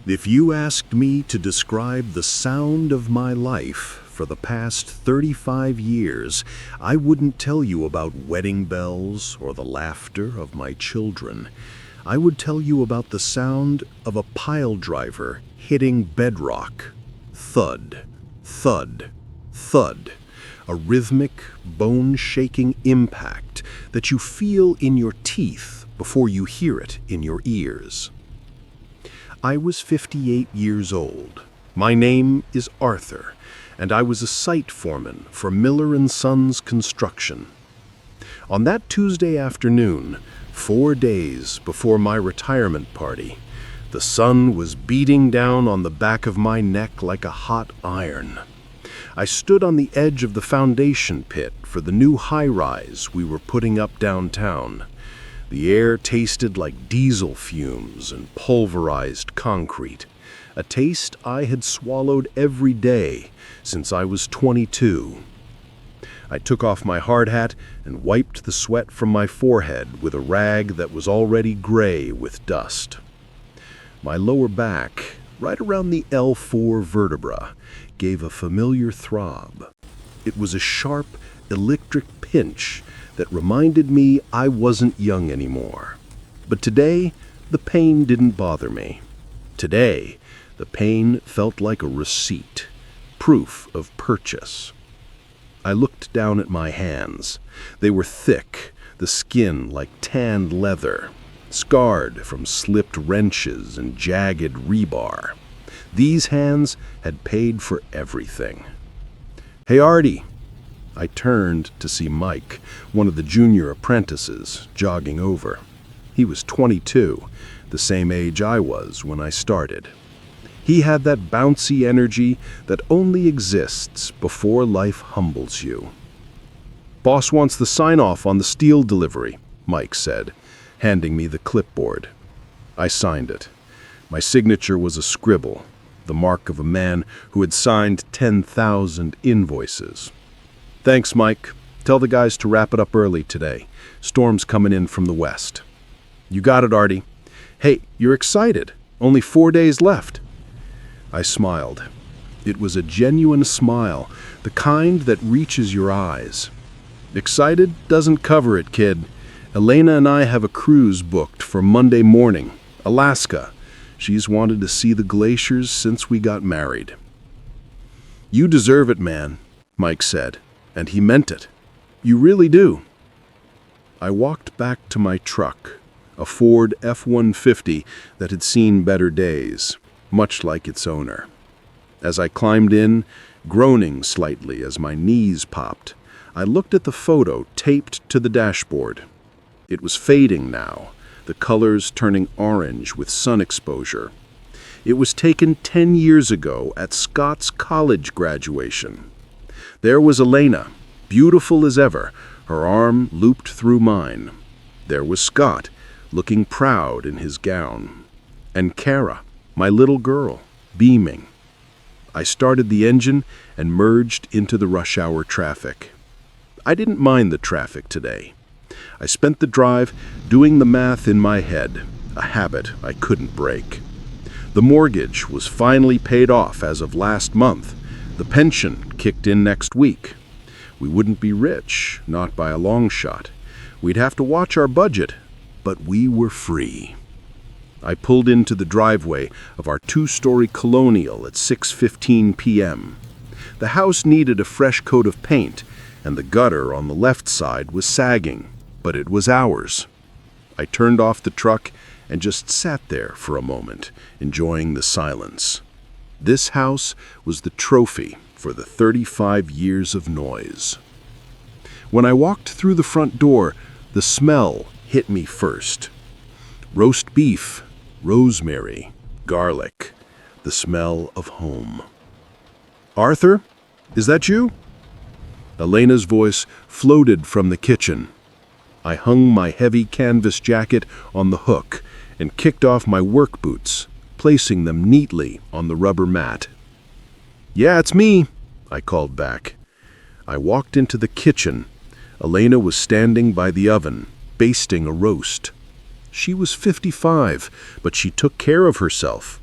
If you asked me to describe the sound of my life for the past 35 years, I wouldn't tell you about wedding bells or the laughter of my children. I would tell you about the sound of a pile driver hitting bedrock. Thud, thud, thud. A rhythmic, bone-shaking impact that you feel in your teeth before you hear it in your ears. I was 58 years old. My name is Arthur, and I was a site foreman for Miller & Sons Construction. On that Tuesday afternoon, 4 days before my retirement party, the sun was beating down on the back of my neck like a hot iron. I stood on the edge of the foundation pit for the new high-rise we were putting up downtown. The air tasted like diesel fumes and pulverized concrete, a taste I had swallowed every day since I was 22. I took off my hard hat and wiped the sweat from my forehead with a rag that was already gray with dust. My lower back, right around the L4 vertebra, gave a familiar throb. It was a sharp, electric pinch that reminded me I wasn't young anymore. But today, the pain didn't bother me. Today, the pain felt like a receipt, proof of purchase. I looked down at my hands. They were thick, the skin like tanned leather, scarred from slipped wrenches and jagged rebar. These hands had paid for everything. "Hey, Artie." I turned to see Mike, one of the junior apprentices, jogging over. He was 22, the same age I was when I started. He had that bouncy energy that only exists before life humbles you. "Boss wants the sign-off on the steel delivery," Mike said, handing me the clipboard. I signed it. My signature was a scribble, the mark of a man who had signed 10,000 invoices. "Thanks, Mike. Tell the guys to wrap it up early today. Storm's coming in from the west." "You got it, Artie." "Hey, you're excited. Only 4 days left." I smiled. It was a genuine smile, the kind that reaches your eyes. "Excited doesn't cover it, kid. Elena and I have a cruise booked for Monday morning, Alaska. She's wanted to see the glaciers since we got married." "You deserve it, man," Mike said, and he meant it. "You really do." I walked back to my truck, a Ford F-150 that had seen better days, much like its owner. As I climbed in, groaning slightly as my knees popped, I looked at the photo taped to the dashboard. It was fading now, the colors turning orange with sun exposure. It was taken 10 years ago at Scott's college graduation. There was Elena, beautiful as ever, her arm looped through mine. There was Scott, looking proud in his gown. And Kara, my little girl, beaming. I started the engine and merged into the rush hour traffic. I didn't mind the traffic today. I spent the drive doing the math in my head, a habit I couldn't break. The mortgage was finally paid off as of last month. The pension kicked in next week. We wouldn't be rich, not by a long shot. We'd have to watch our budget, but we were free. I pulled into the driveway of our 2-story colonial at 6:15 p.m. The house needed a fresh coat of paint, and the gutter on the left side was sagging, but it was ours. I turned off the truck and just sat there for a moment, enjoying the silence. This house was the trophy for the 35 years of noise. When I walked through the front door, the smell hit me first. Roast beef, rosemary, garlic, the smell of home. "Arthur, is that you?" Elena's voice floated from the kitchen. I hung my heavy canvas jacket on the hook and kicked off my work boots, placing them neatly on the rubber mat. "Yeah, it's me," I called back. I walked into the kitchen. Elena was standing by the oven, basting a roast. She was 55, but she took care of herself.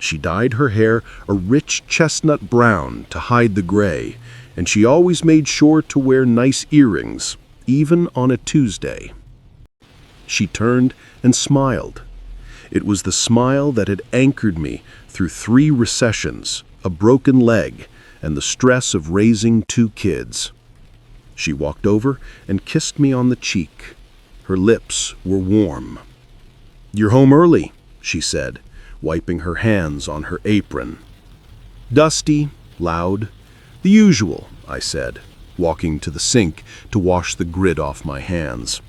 She dyed her hair a rich chestnut brown to hide the gray, and she always made sure to wear nice earrings, even on a Tuesday. She turned and smiled. It was the smile that had anchored me through 3 recessions, a broken leg, and the stress of raising 2 kids. She walked over and kissed me on the cheek. Her lips were warm. "You're home early," she said, wiping her hands on her apron. "Dusty, loud, the usual," I said, walking to the sink to wash the grit off my hands.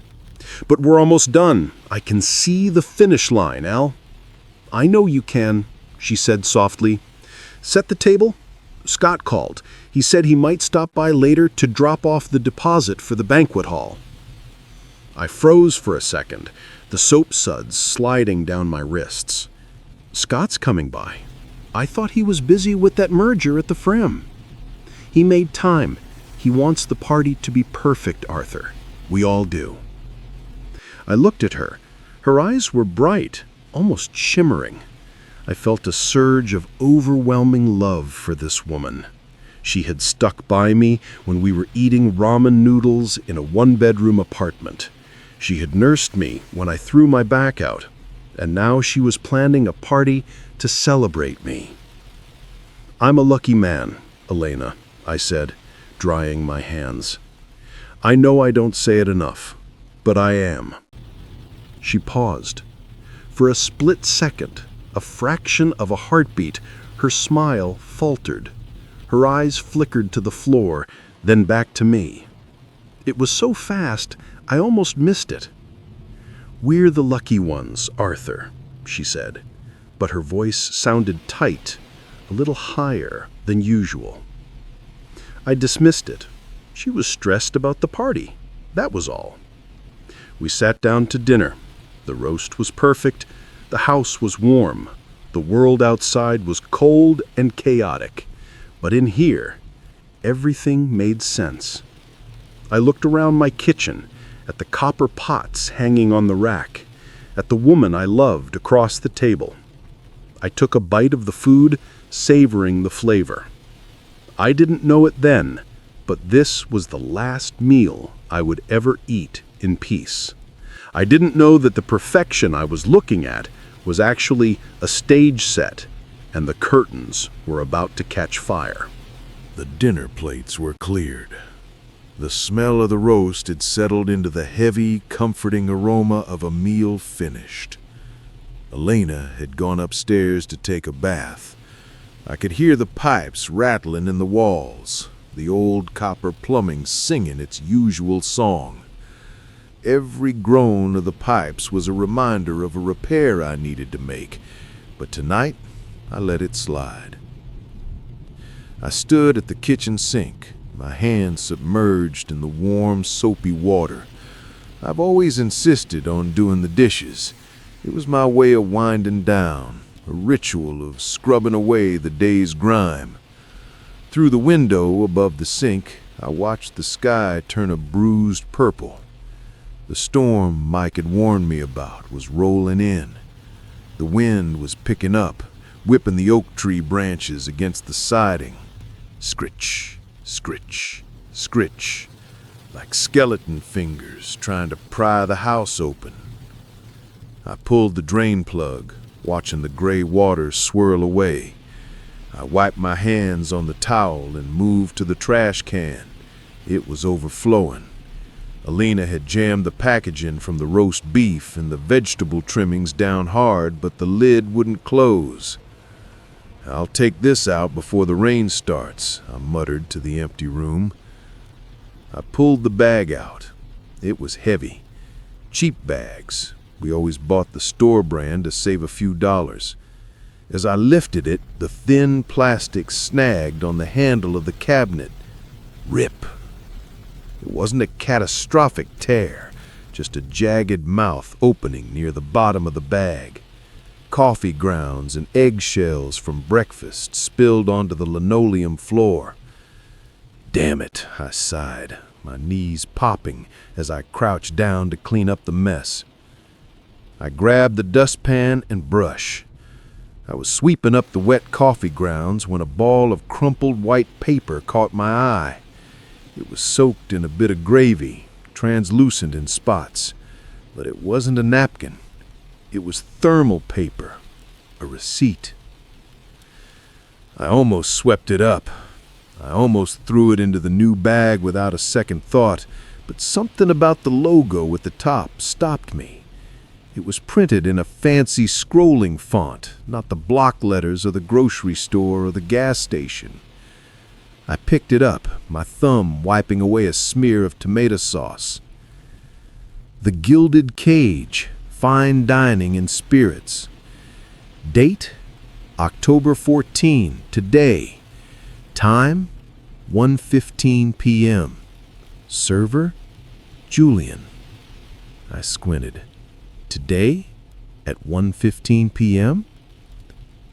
"But we're almost done. I can see the finish line, Al." "I know you can," she said softly. "Set the table?" "Scott called. He said he might stop by later to drop off the deposit for the banquet hall." I froze for a second, the soap suds sliding down my wrists. "Scott's coming by. I thought he was busy with that merger at the Frim." "He made time. He wants the party to be perfect, Arthur. We all do." I looked at her. Her eyes were bright, almost shimmering. I felt a surge of overwhelming love for this woman. She had stuck by me when we were eating ramen noodles in a 1-bedroom apartment. She had nursed me when I threw my back out, and now she was planning a party to celebrate me. "I'm a lucky man, Elena," I said, drying my hands. "I know I don't say it enough, but I am." She paused. For a split second, a fraction of a heartbeat, her smile faltered. Her eyes flickered to the floor, then back to me. It was so fast, I almost missed it. "We're the lucky ones, Arthur," she said, but her voice sounded tight, a little higher than usual. I dismissed it. She was stressed about the party. That was all. We sat down to dinner. The roast was perfect. The house was warm. The world outside was cold and chaotic. But in here, everything made sense. I looked around my kitchen, at the copper pots hanging on the rack, at the woman I loved across the table. I took a bite of the food, savoring the flavor. I didn't know it then, but this was the last meal I would ever eat in peace. I didn't know that the perfection I was looking at was actually a stage set, and the curtains were about to catch fire. The dinner plates were cleared. The smell of the roast had settled into the heavy, comforting aroma of a meal finished. Elena had gone upstairs to take a bath. I could hear the pipes rattling in the walls, the old copper plumbing singing its usual song. Every groan of the pipes was a reminder of a repair I needed to make, but tonight I let it slide. I stood at the kitchen sink, my hands submerged in the warm, soapy water. I've always insisted on doing the dishes. It was my way of winding down, a ritual of scrubbing away the day's grime. Through the window above the sink, I watched the sky turn a bruised purple. The storm Mike had warned me about was rolling in. The wind was picking up, whipping the oak tree branches against the siding. Scritch, scritch, scritch, like skeleton fingers trying to pry the house open. I pulled the drain plug, watching the gray water swirl away. I wiped my hands on the towel and moved to the trash can. It was overflowing. Elena had jammed the packaging from the roast beef and the vegetable trimmings down hard, but the lid wouldn't close. "I'll take this out before the rain starts," I muttered to the empty room. I pulled the bag out. It was heavy. Cheap bags. We always bought the store brand to save a few dollars. As I lifted it, the thin plastic snagged on the handle of the cabinet. Rip. It wasn't a catastrophic tear, just a jagged mouth opening near the bottom of the bag. Coffee grounds and eggshells from breakfast spilled onto the linoleum floor. "Damn it," I sighed, my knees popping as I crouched down to clean up the mess. I grabbed the dustpan and brush. I was sweeping up the wet coffee grounds when a ball of crumpled white paper caught my eye. It was soaked in a bit of gravy, translucent in spots, but it wasn't a napkin. It was thermal paper, a receipt. I almost swept it up. I almost threw it into the new bag without a second thought, but something about the logo at the top stopped me. It was printed in a fancy scrolling font, not the block letters of the grocery store or the gas station. I picked it up, my thumb wiping away a smear of tomato sauce. The Gilded Cage, Fine Dining and Spirits. Date, October 14, today. Time, 1:15 p.m. Server, Julian. I squinted. Today, at 1:15 p.m.?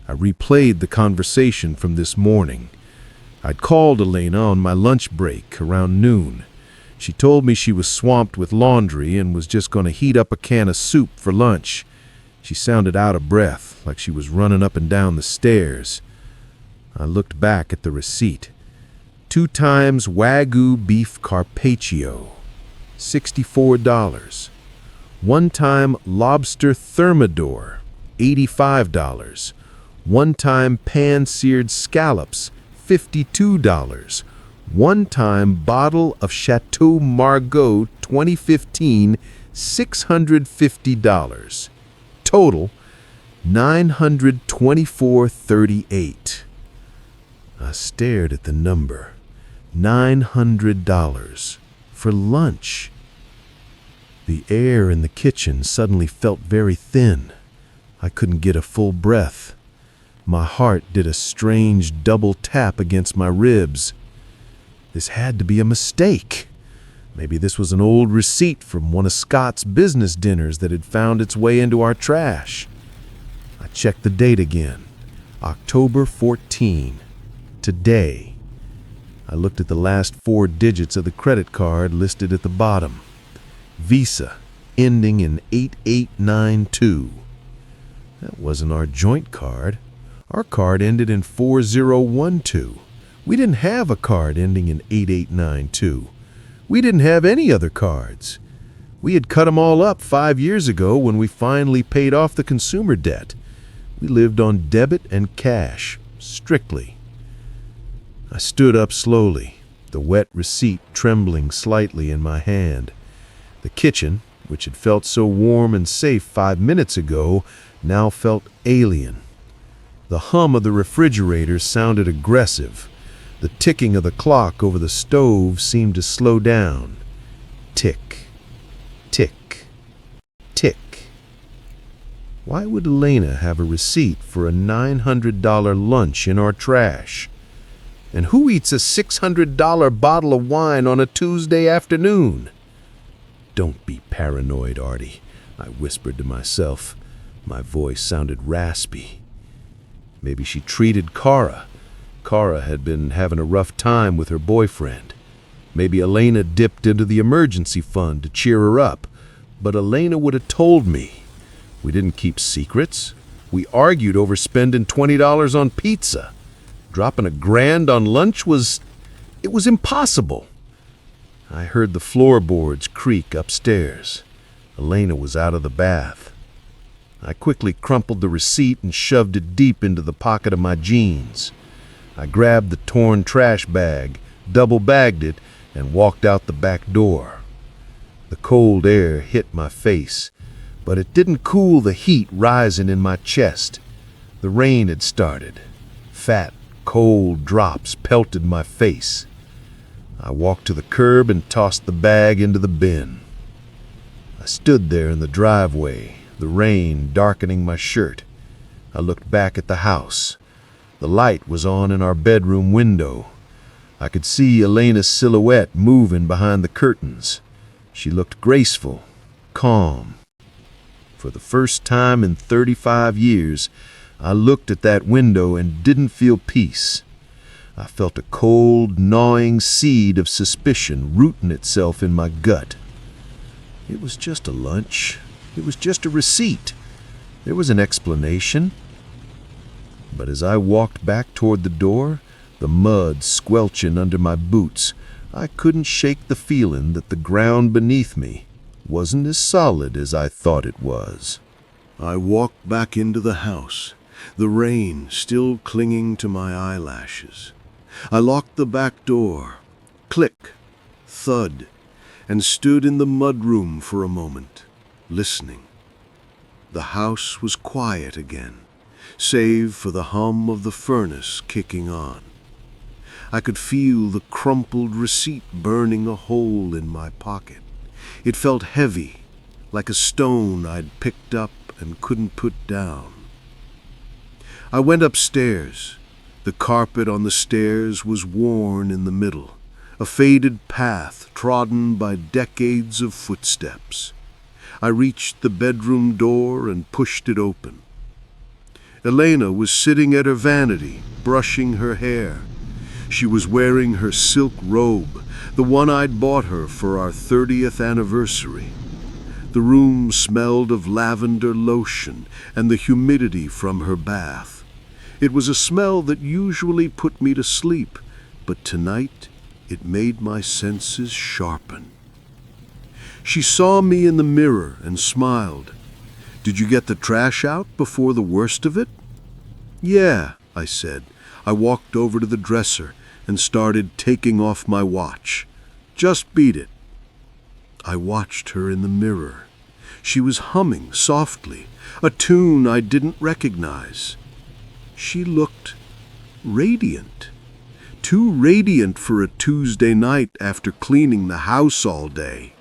I replayed the conversation from this morning. I'd called Elena on my lunch break around noon. She told me she was swamped with laundry and was just going to heat up a can of soup for lunch. She sounded out of breath, like she was running up and down the stairs. I looked back at the receipt. 2 times Wagyu beef carpaccio, $64. 1 time lobster thermidor, $85. 1 time pan-seared scallops, $52. 1 time bottle of Chateau Margaux 2015, $650. Total, $924.38. I stared at the number. $900 for lunch. The air in the kitchen suddenly felt very thin. I couldn't get a full breath. My heart did a strange double tap against my ribs. This had to be a mistake. Maybe this was an old receipt from one of Scott's business dinners that had found its way into our trash. I checked the date again. October 14. Today. I looked at the last 4 digits of the credit card listed at the bottom. Visa, ending in 8892. That wasn't our joint card. Our card ended in 4012. We didn't have a card ending in 8892. We didn't have any other cards. We had cut them all up 5 years ago when we finally paid off the consumer debt. We lived on debit and cash, strictly. I stood up slowly, the wet receipt trembling slightly in my hand. The kitchen, which had felt so warm and safe 5 minutes ago, now felt alien. The hum of the refrigerator sounded aggressive. The ticking of the clock over the stove seemed to slow down. Tick, tick, tick. Why would Elena have a receipt for a $900 lunch in our trash? And who eats a $600 bottle of wine on a Tuesday afternoon? Don't be paranoid, Artie, I whispered to myself. My voice sounded raspy. Maybe she treated Kara. Kara had been having a rough time with her boyfriend. Maybe Elena dipped into the emergency fund to cheer her up. But Elena would have told me. We didn't keep secrets. We argued over spending $20 on pizza. Dropping $1,000 on lunch was impossible. I heard the floorboards creak upstairs. Elena was out of the bath. I quickly crumpled the receipt and shoved it deep into the pocket of my jeans. I grabbed the torn trash bag, double-bagged it, and walked out the back door. The cold air hit my face, but it didn't cool the heat rising in my chest. The rain had started. Fat, cold drops pelted my face. I walked to the curb and tossed the bag into the bin. I stood there in the driveway, the rain darkening my shirt. I looked back at the house. The light was on in our bedroom window. I could see Elena's silhouette moving behind the curtains. She looked graceful, calm. For the first time in 35 years, I looked at that window and didn't feel peace. I felt a cold, gnawing seed of suspicion rooting itself in my gut. It was just a lunch. It was just a receipt. There was an explanation. But as I walked back toward the door, the mud squelching under my boots, I couldn't shake the feeling that the ground beneath me wasn't as solid as I thought it was. I walked back into the house, the rain still clinging to my eyelashes. I locked the back door. Click, thud, and stood in the mudroom for a moment, listening. The house was quiet again, save for the hum of the furnace kicking on. I could feel the crumpled receipt burning a hole in my pocket. It felt heavy, like a stone I'd picked up and couldn't put down. I went upstairs. The carpet on the stairs was worn in the middle, a faded path trodden by decades of footsteps. I reached the bedroom door and pushed it open. Elena was sitting at her vanity, brushing her hair. She was wearing her silk robe, the one I'd bought her for our 30th anniversary. The room smelled of lavender lotion and the humidity from her bath. It was a smell that usually put me to sleep, but tonight it made my senses sharpen. She saw me in the mirror and smiled. "Did you get the trash out before the worst of it?" "Yeah," I said. I walked over to the dresser and started taking off my watch. "Just beat it." I watched her in the mirror. She was humming softly, a tune I didn't recognize. She looked radiant. Too radiant for a Tuesday night after cleaning the house all day.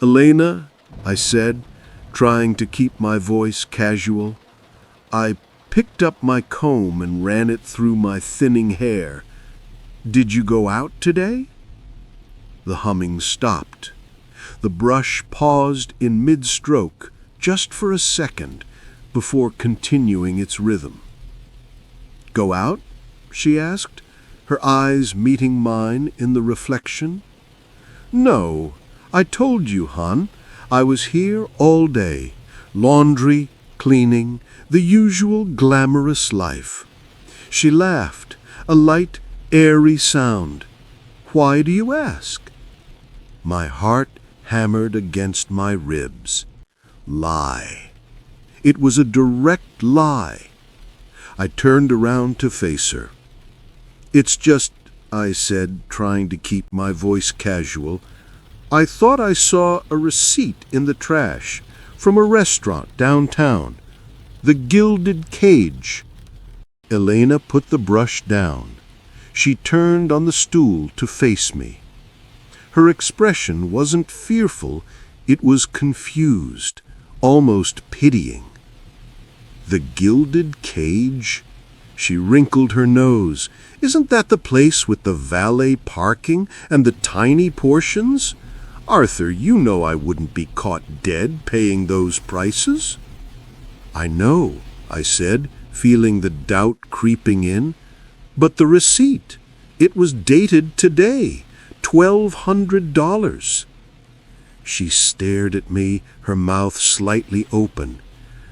"Elena," I said, trying to keep my voice casual. I picked up my comb and ran it through my thinning hair. "Did you go out today?" The humming stopped. The brush paused in mid-stroke, just for a second, before continuing its rhythm. "Go out?" she asked, her eyes meeting mine in the reflection. "No, I told you, hon. I was here all day. Laundry, cleaning, the usual glamorous life." She laughed, a light, airy sound. "Why do you ask?" My heart hammered against my ribs. Lie. It was a direct lie. I turned around to face her. "It's just," I said, trying to keep my voice casual, "I thought I saw a receipt in the trash from a restaurant downtown. The Gilded Cage." Elena put the brush down. She turned on the stool to face me. Her expression wasn't fearful, it was confused, almost pitying. "The Gilded Cage?" She wrinkled her nose. "Isn't that the place with the valet parking and the tiny portions? Arthur, you know I wouldn't be caught dead paying those prices." "I know," I said, feeling the doubt creeping in. "But the receipt, it was dated today, $1,200. She stared at me, her mouth slightly open.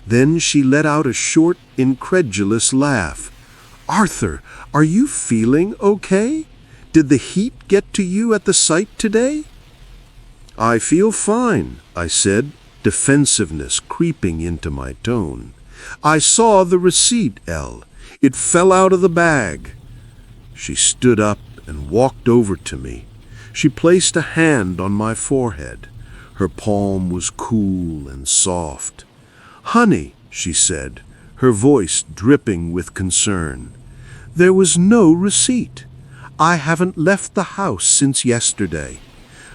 Then she let out a short, incredulous laugh. "Arthur, are you feeling okay? Did the heat get to you at the site today?" "I feel fine," I said, defensiveness creeping into my tone. "I saw the receipt, Elle. It fell out of the bag." She stood up and walked over to me. She placed a hand on my forehead. Her palm was cool and soft. "Honey," she said, her voice dripping with concern, "there was no receipt. I haven't left the house since yesterday.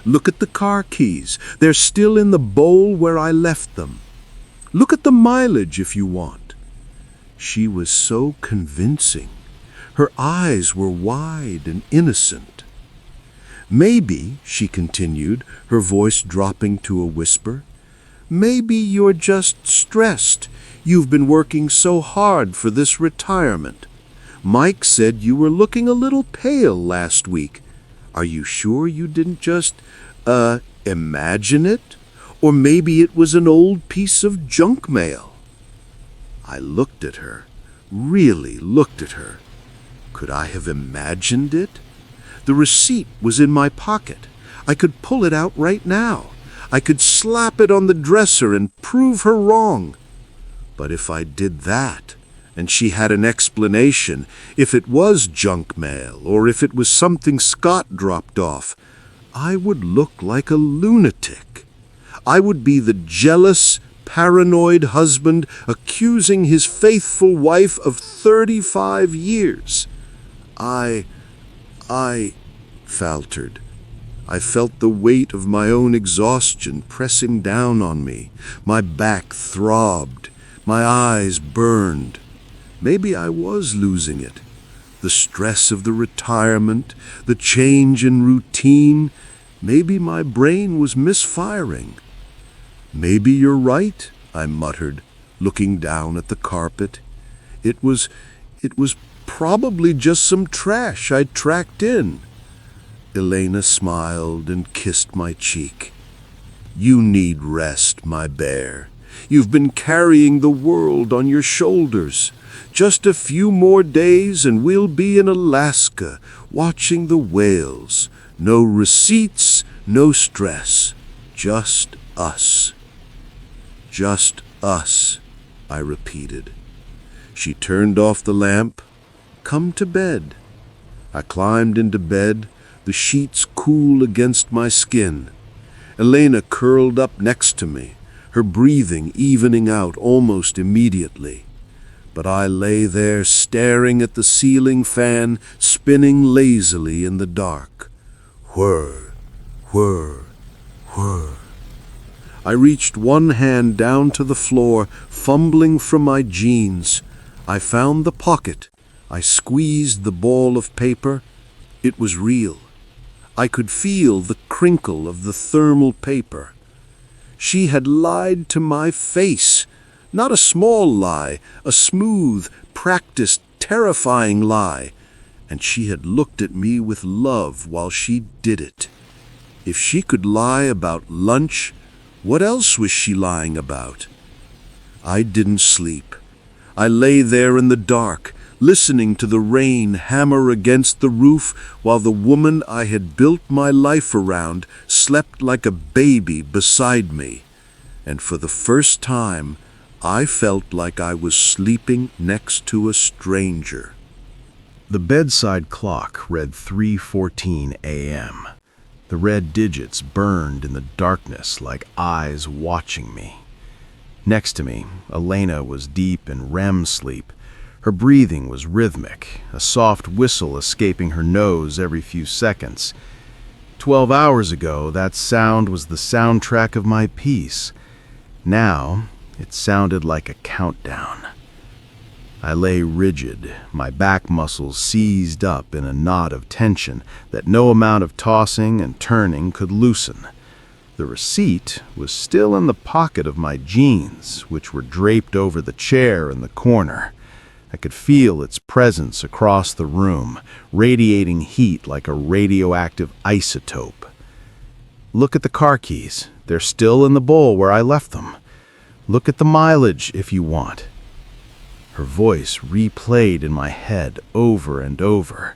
Look at the car keys. They're still in the bowl where I left them. Look at the mileage if you want." She was so convincing. Her eyes were wide and innocent. "Maybe," she continued, her voice dropping to a whisper, "maybe you're just stressed. You've been working so hard for this retirement. Mike said you were looking a little pale last week. Are you sure you didn't just, imagine it? Or maybe it was an old piece of junk mail?" I looked at her, really looked at her. Could I have imagined it? The receipt was in my pocket. I could pull it out right now. I could slap it on the dresser and prove her wrong. But if I did that, and she had an explanation, if it was junk mail or if it was something Scott dropped off, I would look like a lunatic. I would be the jealous, paranoid husband accusing his faithful wife of 35 years. I faltered. I felt the weight of my own exhaustion pressing down on me. My back throbbed. My eyes burned. Maybe I was losing it. The stress of the retirement, the change in routine. Maybe my brain was misfiring. "Maybe you're right," I muttered, looking down at the carpet. It was probably just some trash I'd tracked in. Elena smiled and kissed my cheek. "You need rest, my bear. You've been carrying the world on your shoulders. Just a few more days and we'll be in Alaska, watching the whales. No receipts, no stress. Just us." "Just us," I repeated. She turned off the lamp. "Come to bed." I climbed into bed, the sheets cool against my skin. Elena curled up next to me, her breathing evening out almost immediately. But I lay there staring at the ceiling fan spinning lazily in the dark. Whir, whir, whir. I reached one hand down to the floor, fumbling for my jeans. I found the pocket. I squeezed the ball of paper. It was real. I could feel the crinkle of the thermal paper. She had lied to my face. Not a small lie, a smooth, practiced, terrifying lie. And she had looked at me with love while she did it. If she could lie about lunch, what else was she lying about? I didn't sleep. I lay there in the dark, listening to the rain hammer against the roof while the woman I had built my life around slept like a baby beside me. And for the first time, I felt like I was sleeping next to a stranger. The bedside clock read 3:14 a.m. The red digits burned in the darkness like eyes watching me. Next to me, Elena was deep in REM sleep. Her breathing was rhythmic, a soft whistle escaping her nose every few seconds. 12 hours ago, that sound was the soundtrack of my peace. Now, it sounded like a countdown. I lay rigid, my back muscles seized up in a knot of tension that no amount of tossing and turning could loosen. The receipt was still in the pocket of my jeans, which were draped over the chair in the corner. I could feel its presence across the room, radiating heat like a radioactive isotope. Look at the car keys. They're still in the bowl where I left them. Look at the mileage if you want. Her voice replayed in my head over and over.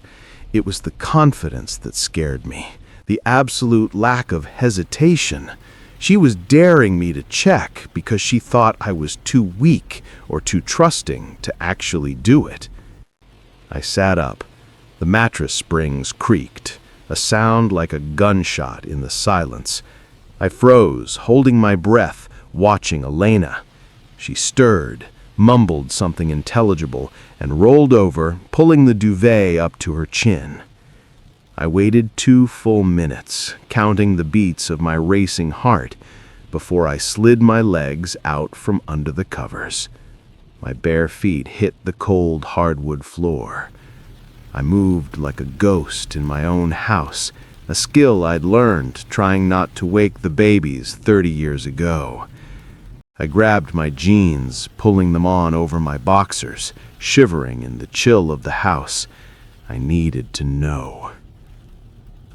It was the confidence that scared me, the absolute lack of hesitation. She was daring me to check because she thought I was too weak or too trusting to actually do it. I sat up. The mattress springs creaked, a sound like a gunshot in the silence. I froze, holding my breath, watching Elena. She stirred, mumbled something intelligible, and rolled over, pulling the duvet up to her chin. I waited 2 full minutes, counting the beats of my racing heart, before I slid my legs out from under the covers. My bare feet hit the cold hardwood floor. I moved like a ghost in my own house, a skill I'd learned trying not to wake the babies 30 years ago. I grabbed my jeans, pulling them on over my boxers, shivering in the chill of the house. I needed to know.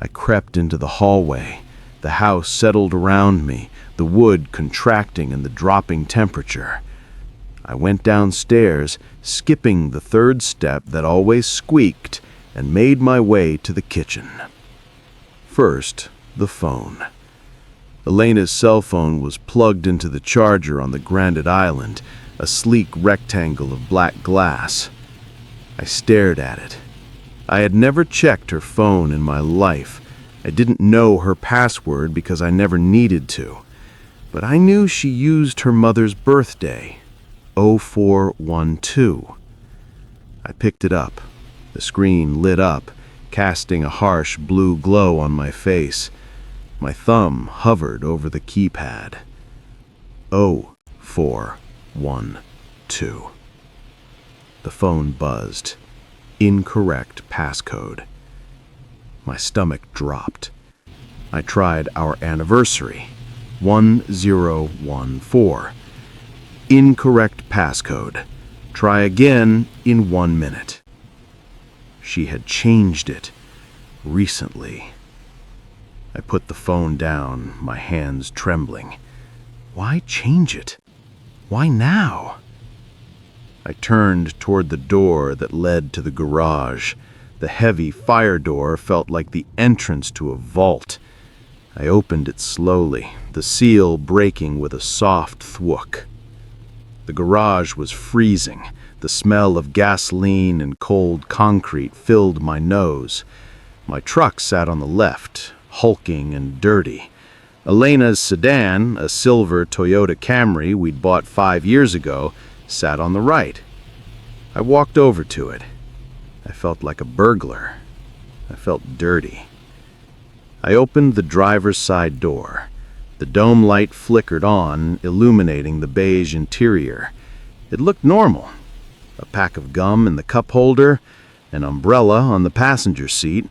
I crept into the hallway. The house settled around me, the wood contracting in the dropping temperature. I went downstairs, skipping the third step that always squeaked, and made my way to the kitchen. First, the phone. Elena's cell phone was plugged into the charger on the granite island, a sleek rectangle of black glass. I stared at it. I had never checked her phone in my life. I didn't know her password because I never needed to. But I knew she used her mother's birthday, 0412. I picked it up. The screen lit up, casting a harsh blue glow on my face. My thumb hovered over the keypad. 0412. The phone buzzed. Incorrect passcode. My stomach dropped. I tried our anniversary. 1014. Incorrect passcode. Try again in 1 minute. She had changed it recently. I put the phone down, my hands trembling. Why change it? Why now? I turned toward the door that led to the garage. The heavy fire door felt like the entrance to a vault. I opened it slowly, the seal breaking with a soft thwook. The garage was freezing. The smell of gasoline and cold concrete filled my nose. My truck sat on the left, hulking and dirty. Elena's sedan, a silver Toyota Camry we'd bought 5 years ago, sat on the right. I walked over to it. I felt like a burglar. I felt dirty. I opened the driver's side door. The dome light flickered on, illuminating the beige interior. It looked normal. A pack of gum in the cup holder, an umbrella on the passenger seat.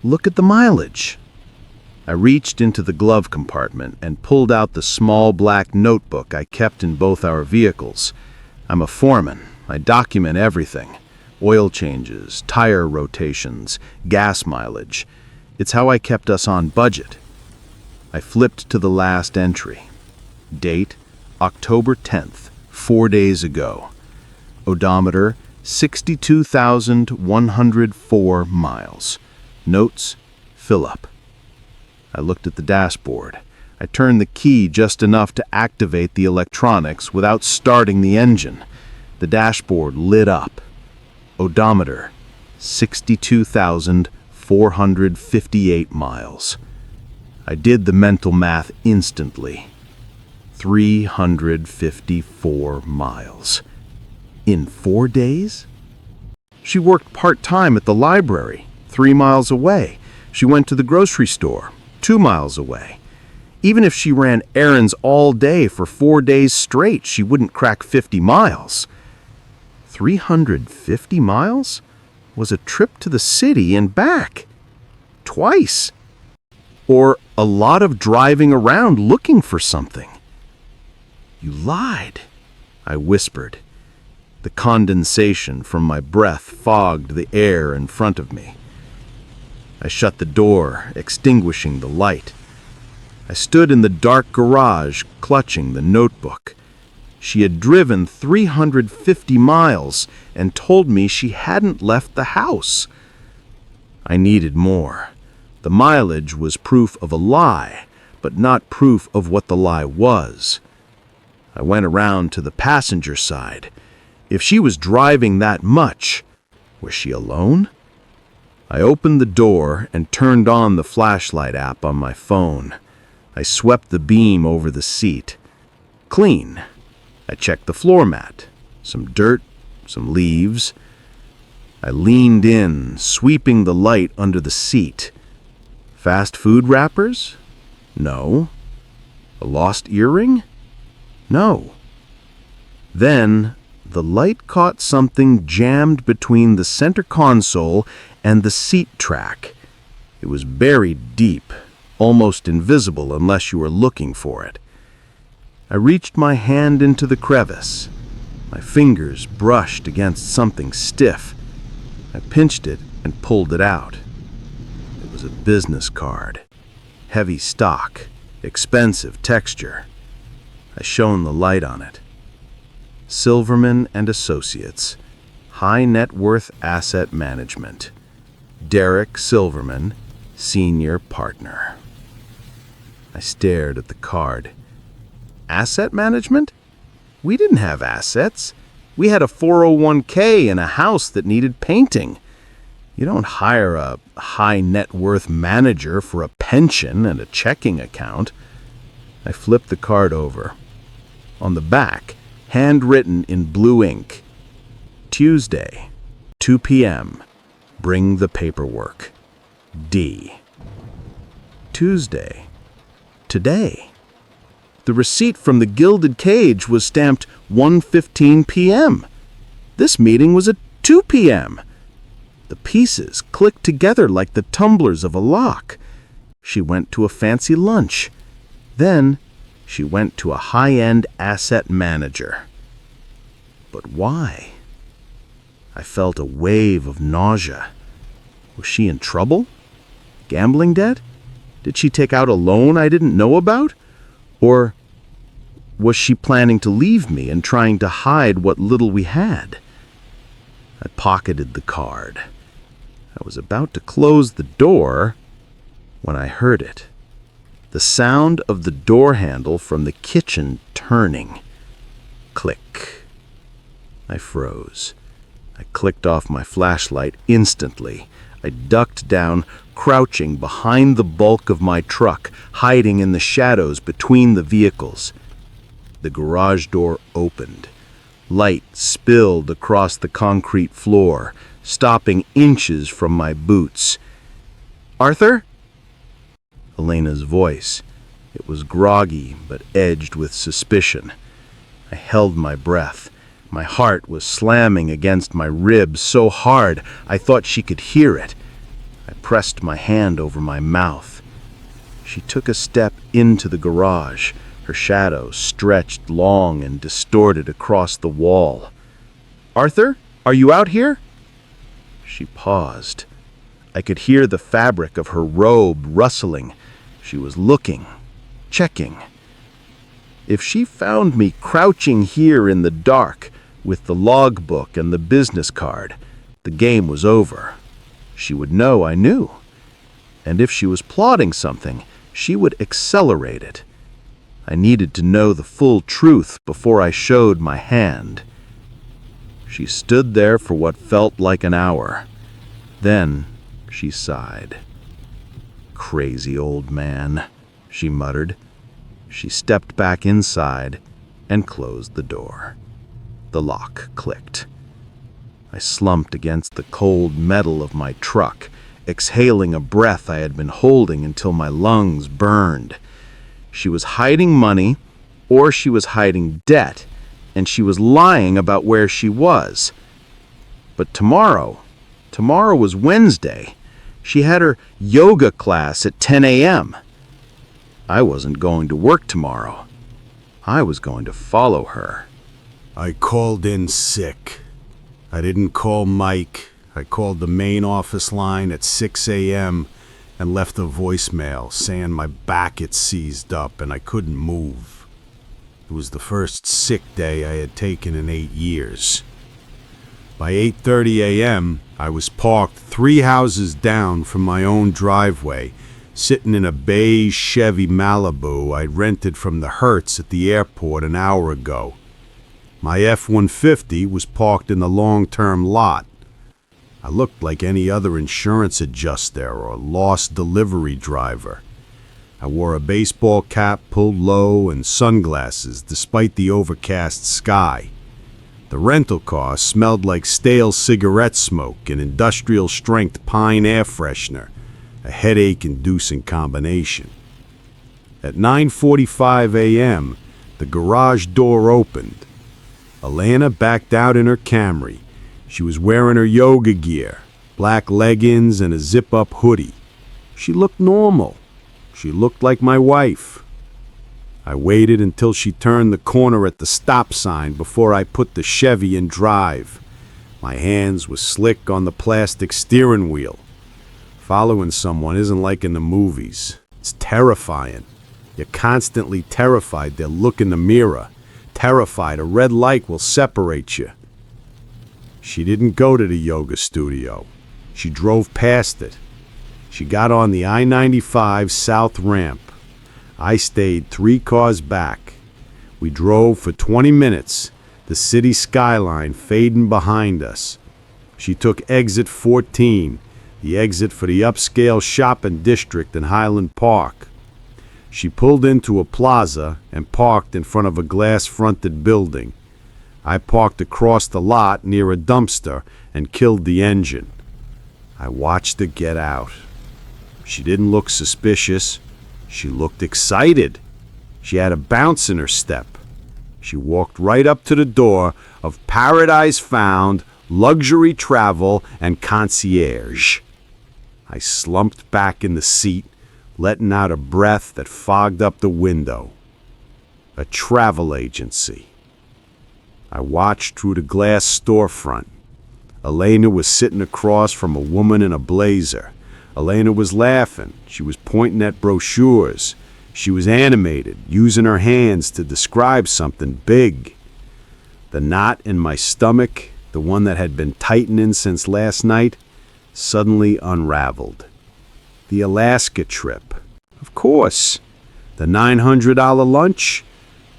Look at the mileage. I reached into the glove compartment and pulled out the small black notebook I kept in both our vehicles. I'm a foreman. I document everything. Oil changes, tire rotations, gas mileage. It's how I kept us on budget. I flipped to the last entry. Date, October 10th, 4 days ago. Odometer, 62,104 miles. Notes, fill up. I looked at the dashboard. I turned the key just enough to activate the electronics without starting the engine. The dashboard lit up. Odometer, 62,458 miles. I did the mental math instantly. 354 miles. In 4 days? She worked part-time at the library, 3 miles away. She went to the grocery store, 2 miles away. Even if she ran errands all day for 4 days straight, she wouldn't crack 50 miles. 350 miles was a trip to the city and back. Twice. Or a lot of driving around looking for something. You lied, I whispered. The condensation from my breath fogged the air in front of me. I shut the door, extinguishing the light. I stood in the dark garage, clutching the notebook. She had driven 350 miles and told me she hadn't left the house. I needed more. The mileage was proof of a lie, but not proof of what the lie was. I went around to the passenger side. If she was driving that much, was she alone? I opened the door and turned on the flashlight app on my phone. I swept the beam over the seat. Clean. I checked the floor mat. Some dirt, some leaves. I leaned in, sweeping the light under the seat. Fast food wrappers? No. A lost earring? No. Then the light caught something jammed between the center console and the seat track. It was buried deep, almost invisible unless you were looking for it. I reached my hand into the crevice. My fingers brushed against something stiff. I pinched it and pulled it out. It was a business card. Heavy stock, expensive texture. I shone the light on it. Silverman and Associates, High Net Worth Asset Management. Derek Silverman, Senior Partner. I stared at the card. Asset management? We didn't have assets. We had a 401k and a house that needed painting. You don't hire a high net worth manager for a pension and a checking account. I flipped the card over. On the back, handwritten in blue ink, Tuesday, 2 p.m. Bring the paperwork. D. Tuesday. Today. The receipt from the Gilded Cage was stamped 1:15 p.m. This meeting was at 2 p.m. The pieces clicked together like the tumblers of a lock. She went to a fancy lunch. Then she went to a high-end asset manager. But why? I felt a wave of nausea. Was she in trouble? Gambling debt? Did she take out a loan I didn't know about? Or was she planning to leave me and trying to hide what little we had? I pocketed the card. I was about to close the door when I heard it. The sound of the door handle from the kitchen turning. Click. I froze. I clicked off my flashlight instantly. I ducked down, crouching behind the bulk of my truck, hiding in the shadows between the vehicles. The garage door opened. Light spilled across the concrete floor, stopping inches from my boots. "Arthur?" Elena's voice. It was groggy, but edged with suspicion. I held my breath. My heart was slamming against my ribs so hard I thought she could hear it. I pressed my hand over my mouth. She took a step into the garage, her shadow stretched long and distorted across the wall. "Arthur, are you out here?" She paused. I could hear the fabric of her robe rustling. She was looking, checking. If she found me crouching here in the dark, with the logbook and the business card, the game was over. She would know I knew. And if she was plotting something, she would accelerate it. I needed to know the full truth before I showed my hand. She stood there for what felt like an hour. Then she sighed. "Crazy old man," she muttered. She stepped back inside and closed the door. The lock clicked. I slumped against the cold metal of my truck, exhaling a breath I had been holding until my lungs burned. She was hiding money, or she was hiding debt, and she was lying about where she was. But tomorrow was Wednesday. She had her yoga class at 10 a.m. I wasn't going to work tomorrow. I was going to follow her. I called in sick. I didn't call Mike. I called the main office line at 6 a.m. and left a voicemail saying my back had seized up and I couldn't move. It was the first sick day I had taken in 8 years. By 8:30 a.m., I was parked 3 houses down from my own driveway, sitting in a beige Chevy Malibu I'd rented from the Hertz at the airport an hour ago. My F-150 was parked in the long-term lot. I looked like any other insurance adjuster or lost delivery driver. I wore a baseball cap pulled low and sunglasses despite the overcast sky. The rental car smelled like stale cigarette smoke and industrial-strength pine air freshener, a headache-inducing combination. At 9:45 a.m., the garage door opened. Elena backed out in her Camry. She was wearing her yoga gear, black leggings and a zip-up hoodie. She looked normal. She looked like my wife. I waited until she turned the corner at the stop sign before I put the Chevy in drive. My hands were slick on the plastic steering wheel. Following someone isn't like in the movies. It's terrifying. You're constantly terrified they'll look in the mirror, terrified a red light will separate you. She didn't go to the yoga studio. She drove past it. She got on the I-95 South Ramp. I stayed 3 cars back. We drove for 20 minutes, the city skyline fading behind us. She took exit 14, the exit for the upscale shopping district in Highland Park. She pulled into a plaza and parked in front of a glass-fronted building. I parked across the lot near a dumpster and killed the engine. I watched her get out. She didn't look suspicious. She looked excited. She had a bounce in her step. She walked right up to the door of Paradise Found, Luxury Travel, and Concierge. I slumped back in the seat, letting out a breath that fogged up the window. A travel agency. I watched through the glass storefront. Elena was sitting across from a woman in a blazer. Elena was laughing. She was pointing at brochures. She was animated, using her hands to describe something big. The knot in my stomach, the one that had been tightening since last night, suddenly unraveled. The Alaska trip. Of course. The $900 lunch?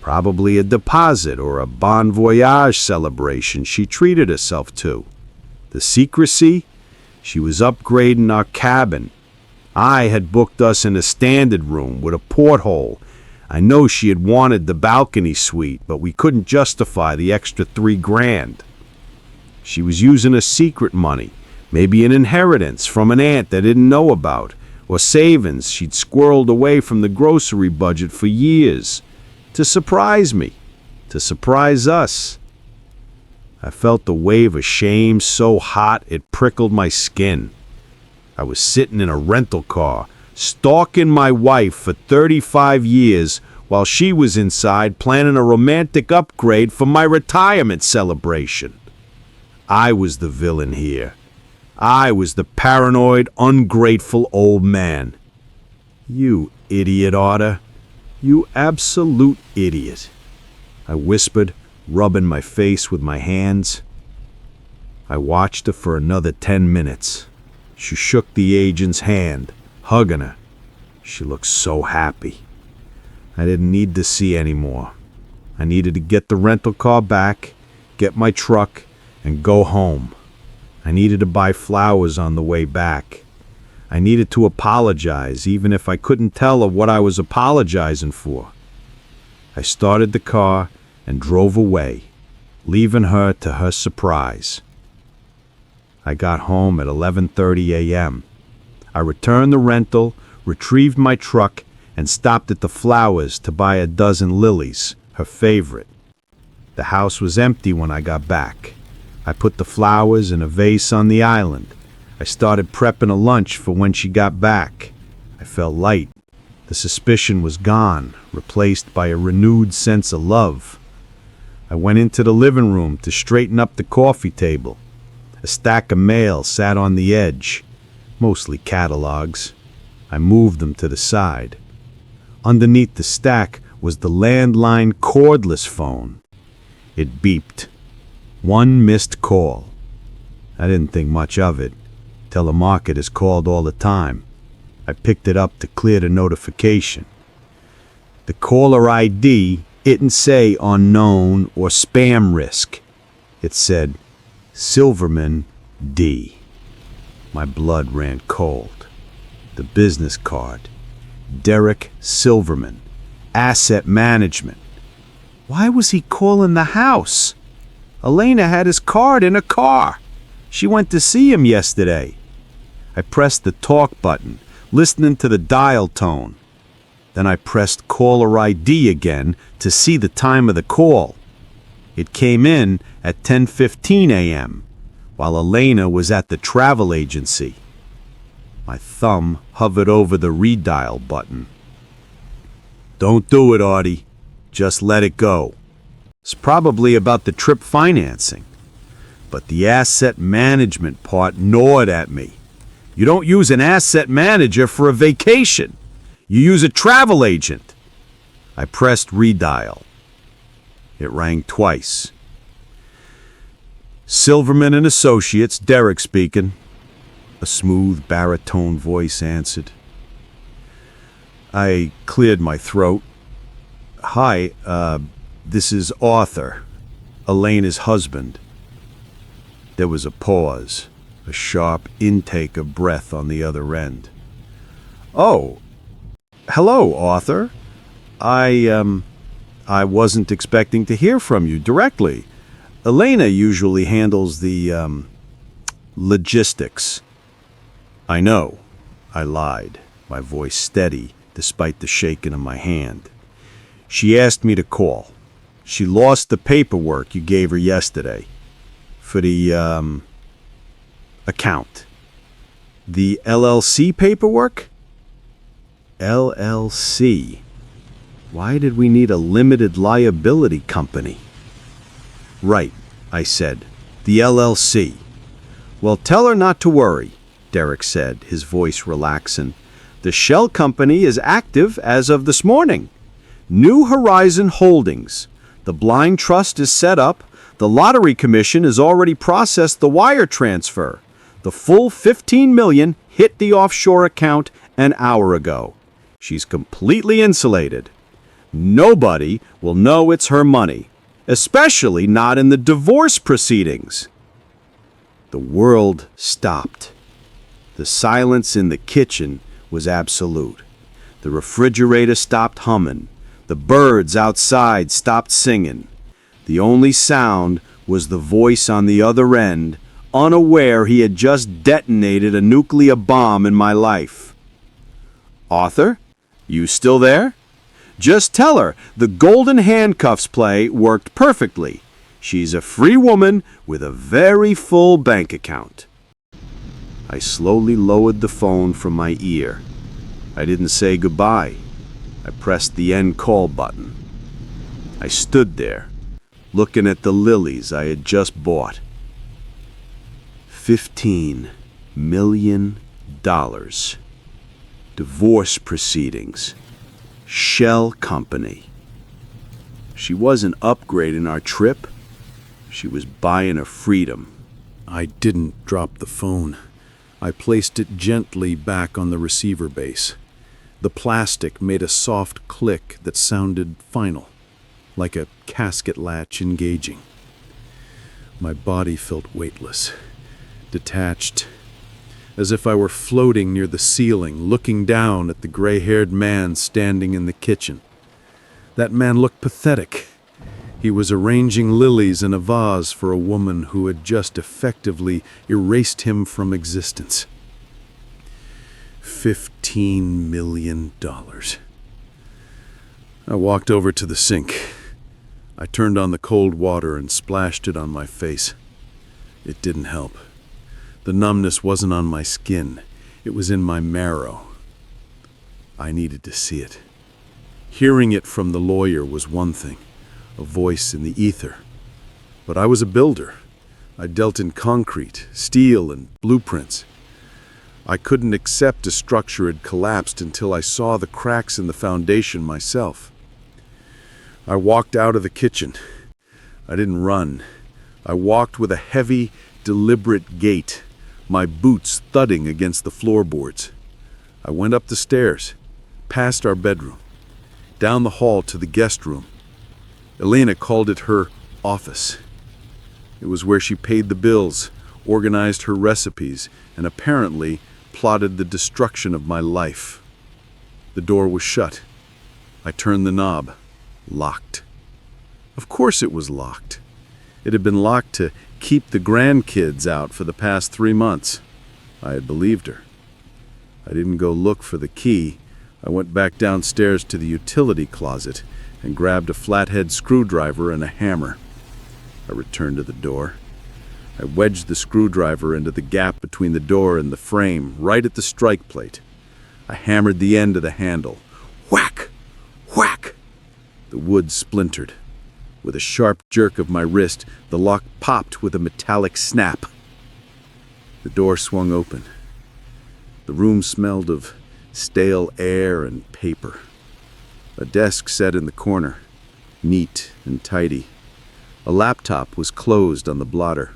Probably a deposit or a bon voyage celebration she treated herself to. The secrecy? She was upgrading our cabin. I had booked us in a standard room with a porthole. I know she had wanted the balcony suite, but we couldn't justify the extra $3,000. She was using her secret money, maybe an inheritance from an aunt that didn't know about, or savings she'd squirreled away from the grocery budget for years, to surprise me, to surprise us. I felt the wave of shame so hot it prickled my skin. I was sitting in a rental car, stalking my wife for 35 years while she was inside planning a romantic upgrade for my retirement celebration. I was the villain here. I was the paranoid, ungrateful old man. You idiot, Otter. You absolute idiot. I whispered, rubbing my face with my hands. I watched her for another 10 minutes. She shook the agent's hand, hugging her. She looked so happy. I didn't need to see anymore. I needed to get the rental car back, get my truck, and go home. I needed to buy flowers on the way back. I needed to apologize, even if I couldn't tell her what I was apologizing for. I started the car and drove away, leaving her to her surprise. I got home at 11:30 a.m. I returned the rental, retrieved my truck, and stopped at the flowers to buy a dozen lilies, her favorite. The house was empty when I got back. I put the flowers in a vase on the island. I started prepping a lunch for when she got back. I felt light. The suspicion was gone, replaced by a renewed sense of love. I went into the living room to straighten up the coffee table. A stack of mail sat on the edge, mostly catalogs. I moved them to the side. Underneath the stack was the landline cordless phone. It beeped. One missed call. I didn't think much of it. Telemarketers called all the time. I picked it up to clear the notification. The caller ID didn't say unknown or spam risk. It said Silverman D. My blood ran cold. The business card. Derek Silverman. Asset management. Why was he calling the house? Elena had his card in her car. She went to see him yesterday. I pressed the talk button, listening to the dial tone. Then I pressed caller ID again to see the time of the call. It came in at 10:15 a.m., while Elena was at the travel agency. My thumb hovered over the redial button. Don't do it, Artie. Just let it go. It's probably about the trip financing. But the asset management part gnawed at me. You don't use an asset manager for a vacation. You use a travel agent. I pressed redial. It rang twice. Silverman and Associates, Derek speaking. A smooth baritone voice answered. I cleared my throat. Hi, this is Arthur, Elena's husband. There was a pause, a sharp intake of breath on the other end. Oh, hello, Arthur. I wasn't expecting to hear from you directly. Elena usually handles the, logistics. I know, I lied, my voice steady despite the shaking of my hand. She asked me to call. She lost the paperwork you gave her yesterday for the, account. The LLC paperwork? LLC. Why did we need a limited liability company? Right, I said. The LLC. Well, tell her not to worry, Derek said, his voice relaxing. The shell company is active as of this morning. New Horizon Holdings. The blind trust is set up. The lottery commission has already processed the wire transfer. The full $15 million hit the offshore account an hour ago. She's completely insulated. Nobody will know it's her money, especially not in the divorce proceedings. The world stopped. The silence in the kitchen was absolute. The refrigerator stopped humming. The birds outside stopped singing. The only sound was the voice on the other end, unaware he had just detonated a nuclear bomb in my life. Arthur, you still there? Just tell her the golden handcuffs play worked perfectly. She's a free woman with a very full bank account. I slowly lowered the phone from my ear. I didn't say goodbye. I pressed the end call button. I stood there, looking at the lilies I had just bought. $15 million. Divorce proceedings. Shell company. She wasn't upgrading our trip. She was buying her freedom. I didn't drop the phone. I placed it gently back on the receiver base. The plastic made a soft click that sounded final, like a casket latch engaging. My body felt weightless, detached, as if I were floating near the ceiling, looking down at the gray-haired man standing in the kitchen. That man looked pathetic. He was arranging lilies in a vase for a woman who had just effectively erased him from existence. $15 million. I walked over to the sink. I turned on the cold water and splashed it on my face. It didn't help. The numbness wasn't on my skin. It was in my marrow. I needed to see it. Hearing it from the lawyer was one thing, a voice in the ether. But I was a builder. I dealt in concrete, steel, and blueprints. I couldn't accept a structure had collapsed until I saw the cracks in the foundation myself. I walked out of the kitchen. I didn't run. I walked with a heavy, deliberate gait, my boots thudding against the floorboards. I went up the stairs, past our bedroom, down the hall to the guest room. Elena called it her office. It was where she paid the bills, organized her recipes, and apparently plotted the destruction of my life. The door was shut. I turned the knob. Locked. Of course it was locked. It had been locked to keep the grandkids out for the past 3 months. I had believed her. I didn't go look for the key. I went back downstairs to the utility closet and grabbed a flathead screwdriver and a hammer. I returned to the door. I wedged the screwdriver into the gap between the door and the frame, right at the strike plate. I hammered the end of the handle. Whack! Whack! The wood splintered. With a sharp jerk of my wrist, the lock popped with a metallic snap. The door swung open. The room smelled of stale air and paper. A desk set in the corner, neat and tidy. A laptop was closed on the blotter.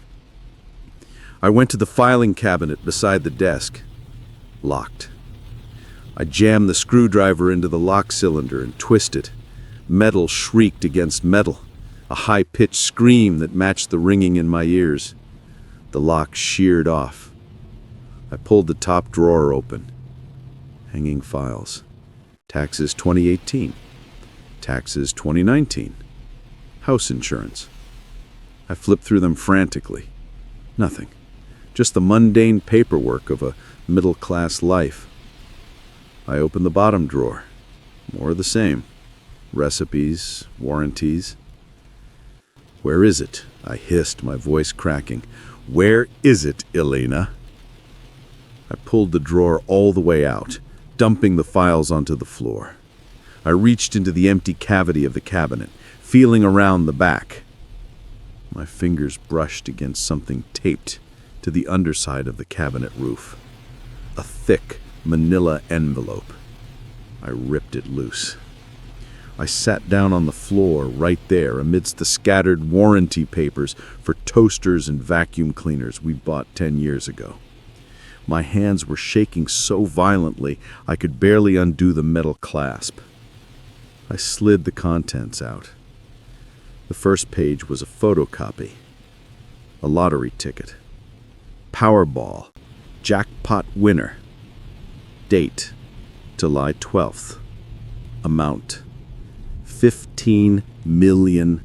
I went to the filing cabinet beside the desk. Locked. I jammed the screwdriver into the lock cylinder and twisted. Metal shrieked against metal, a high-pitched scream that matched the ringing in my ears. The lock sheared off. I pulled the top drawer open. Hanging files. Taxes 2018. Taxes 2019. House insurance. I flipped through them frantically. Nothing. Just the mundane paperwork of a middle-class life. I opened the bottom drawer. More of the same. Recipes, warranties. "Where is it?" I hissed, my voice cracking. "Where is it, Elena?" I pulled the drawer all the way out, dumping the files onto the floor. I reached into the empty cavity of the cabinet, feeling around the back. My fingers brushed against something taped to the underside of the cabinet roof. A thick manila envelope. I ripped it loose. I sat down on the floor right there amidst the scattered warranty papers for toasters and vacuum cleaners we bought 10 years ago. My hands were shaking so violently I could barely undo the metal clasp. I slid the contents out. The first page was a photocopy. A lottery ticket. Powerball. Jackpot winner. Date. July 12th. Amount. $15 million.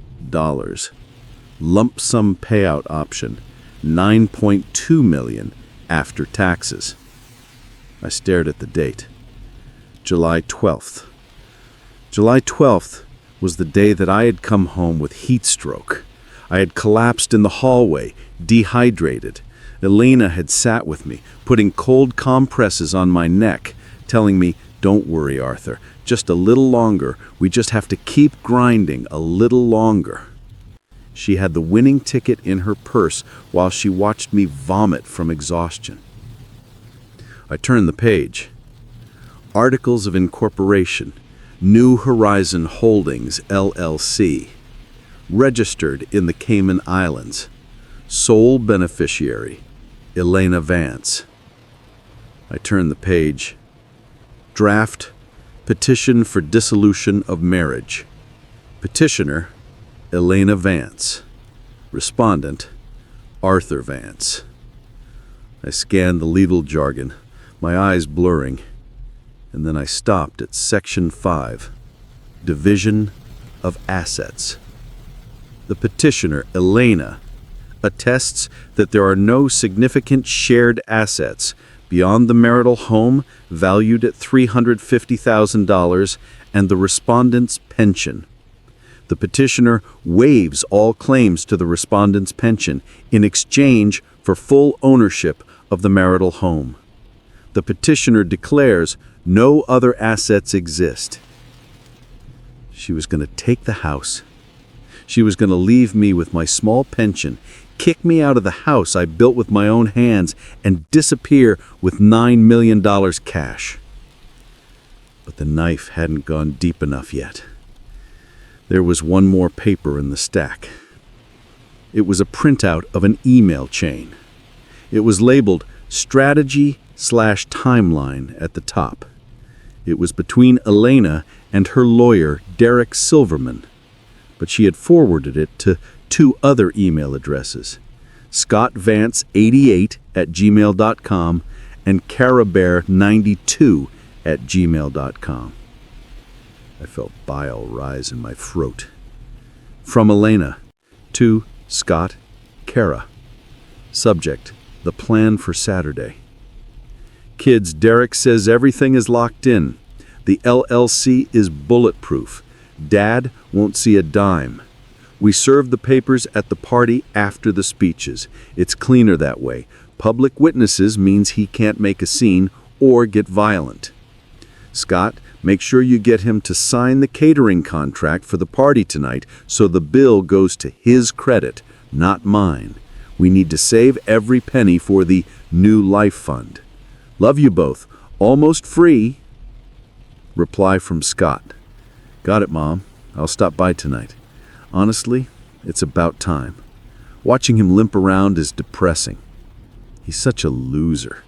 Lump sum payout option. $9.2 million after taxes. I stared at the date. July 12th. July 12th was the day that I had come home with heat stroke. I had collapsed in the hallway, dehydrated. Elena had sat with me, putting cold compresses on my neck, telling me, "Don't worry, Arthur, just a little longer. We just have to keep grinding a little longer." She had the winning ticket in her purse while she watched me vomit from exhaustion. I turned the page. Articles of Incorporation. New Horizon Holdings, LLC. Registered in the Cayman Islands. Sole beneficiary, Elena Vance. I turned the page. Draft. Petition for dissolution of marriage. Petitioner, Elena Vance. Respondent, Arthur Vance. I scanned the legal jargon, my eyes blurring, and then I stopped at Section 5, Division of Assets. The petitioner, Elena, attests that there are no significant shared assets beyond the marital home valued at $350,000 and the respondent's pension. The petitioner waives all claims to the respondent's pension in exchange for full ownership of the marital home. The petitioner declares no other assets exist. She was going to take the house. She was going to leave me with my small pension, kick me out of the house I built with my own hands, and disappear with $9 million cash. But the knife hadn't gone deep enough yet. There was one more paper in the stack. It was a printout of an email chain. It was labeled Strategy/Timeline at the top. It was between Elena and her lawyer, Derek Silverman, but she had forwarded it to two other email addresses, scottvance88@gmail.com and carabear92@gmail.com. I felt bile rise in my throat. From Elena to Scott, Cara. Subject, the plan for Saturday. Kids, Derek says everything is locked in. The LLC is bulletproof. Dad won't see a dime. We serve the papers at the party after the speeches. It's cleaner that way. Public witnesses means he can't make a scene or get violent. Scott, make sure you get him to sign the catering contract for the party tonight so the bill goes to his credit, not mine. We need to save every penny for the New Life Fund. Love you both. Almost free. Reply from Scott. Got it, Mom. I'll stop by tonight. Honestly, It's about time. Watching him limp around is depressing. He's such a loser.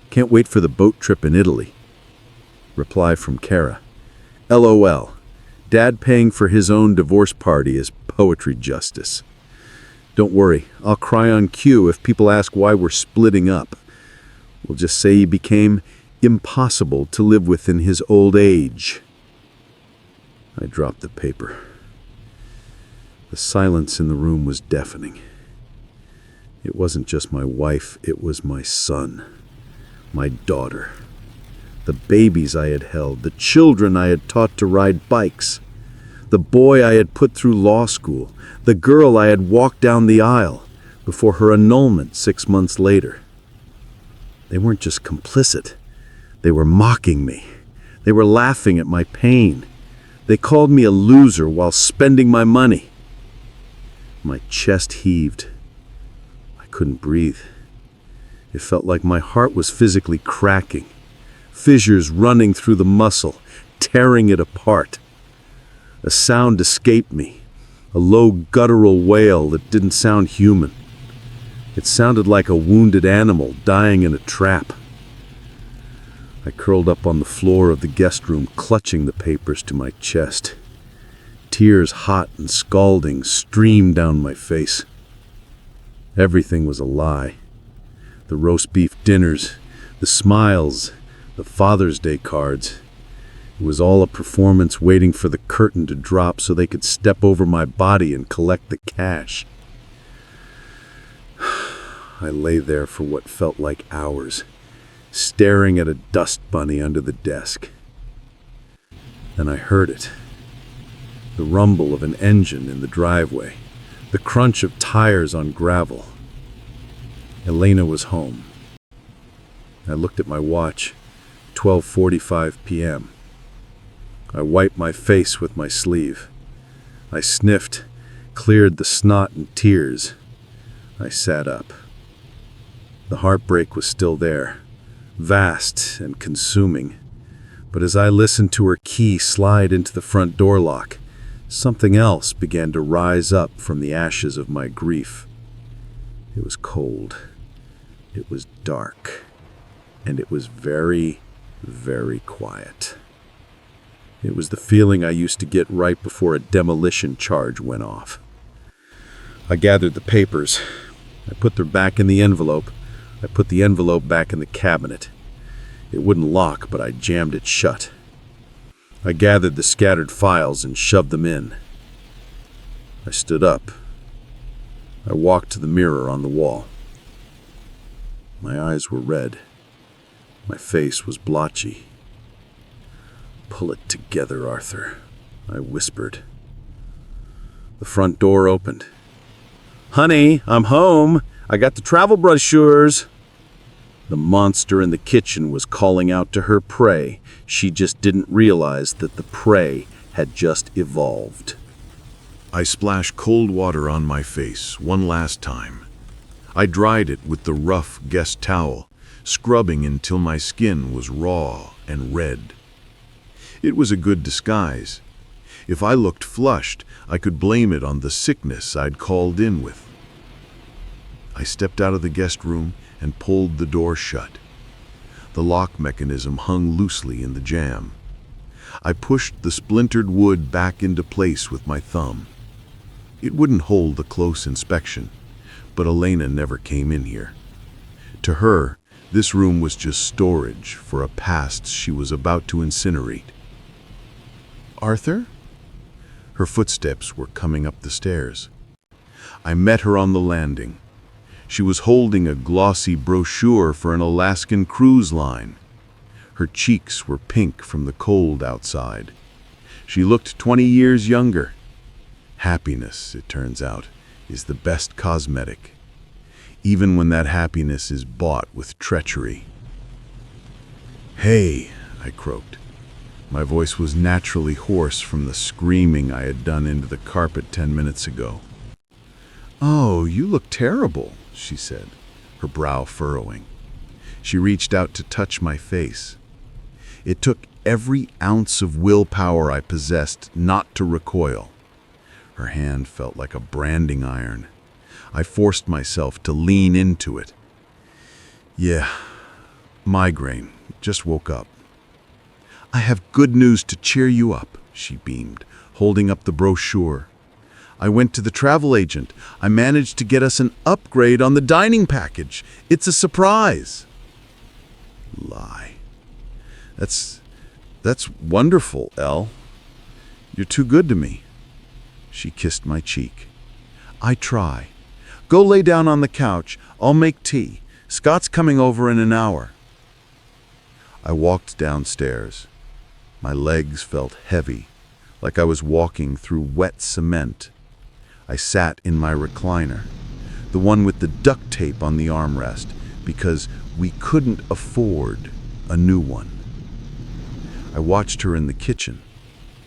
Can't wait for the boat trip in Italy. Reply from Kara. LOL. Dad paying for his own divorce party is poetry justice. Don't worry, I'll cry on cue if people ask why we're splitting up. We'll just say he became impossible to live with in his old age. I dropped the paper. The silence in the room was deafening. It wasn't just my wife, it was my son, my daughter, the babies I had held, the children I had taught to ride bikes, the boy I had put through law school, the girl I had walked down the aisle before her annulment 6 months later. They weren't just complicit. They were mocking me. They were laughing at my pain. They called me a loser while spending my money. My chest heaved. I couldn't breathe. It felt like my heart was physically cracking, fissures running through the muscle, tearing it apart. A sound escaped me, a low guttural wail that didn't sound human. It sounded like a wounded animal dying in a trap. I curled up on the floor of the guest room, clutching the papers to my chest. Tears, hot and scalding, streamed down my face. Everything was a lie. The roast beef dinners, the smiles, the Father's Day cards. It was all a performance waiting for the curtain to drop so they could step over my body and collect the cash. I lay there for what felt like hours, staring at a dust bunny under the desk. Then I heard it. The rumble of an engine in the driveway, the crunch of tires on gravel. Elena was home. I looked at my watch, 12:45 p.m. I wiped my face with my sleeve. I sniffed, cleared the snot and tears. I sat up. The heartbreak was still there, vast and consuming. But as I listened to her key slide into the front door lock, something else began to rise up from the ashes of my grief. It was cold. It was dark. And it was very, very quiet. It was the feeling I used to get right before a demolition charge went off. I gathered the papers. I put them back in the envelope. I put the envelope back in the cabinet. It wouldn't lock, but I jammed it shut. I gathered the scattered files and shoved them in. I stood up. I walked to the mirror on the wall. My eyes were red. My face was blotchy. "Pull it together, Arthur," I whispered. The front door opened. "Honey, I'm home. I got the travel brochures." The monster in the kitchen was calling out to her prey. She just didn't realize that the prey had just evolved. I splashed cold water on my face one last time. I dried it with the rough guest towel, scrubbing until my skin was raw and red. It was a good disguise. If I looked flushed, I could blame it on the sickness I'd called in with. I stepped out of the guest room and pulled the door shut. The lock mechanism hung loosely in the jamb. I pushed the splintered wood back into place with my thumb. It wouldn't hold a close inspection, but Elena never came in here. To her, this room was just storage for a past she was about to incinerate. "Arthur?" Her footsteps were coming up the stairs. I met her on the landing. She was holding a glossy brochure for an Alaskan cruise line. Her cheeks were pink from the cold outside. She looked 20 years younger. Happiness, it turns out, is the best cosmetic, even when that happiness is bought with treachery. "Hey," I croaked. My voice was naturally hoarse from the screaming I had done into the carpet 10 minutes ago. "Oh, you look terrible," she said, her brow furrowing. She reached out to touch my face. It took every ounce of willpower I possessed not to recoil. Her hand felt like a branding iron. I forced myself to lean into it. Yeah, migraine. Just woke up. I have good news to cheer you up, she beamed, holding up the brochure. I went to the travel agent. I managed to get us an upgrade on the dining package. It's a surprise. Lie. That's wonderful, Elle. You're too good to me. She kissed my cheek. I try. Go lay down on the couch. I'll make tea. Scott's coming over in an hour. I walked downstairs. My legs felt heavy, like I was walking through wet cement. I sat in my recliner, the one with the duct tape on the armrest, because we couldn't afford a new one. I watched her in the kitchen.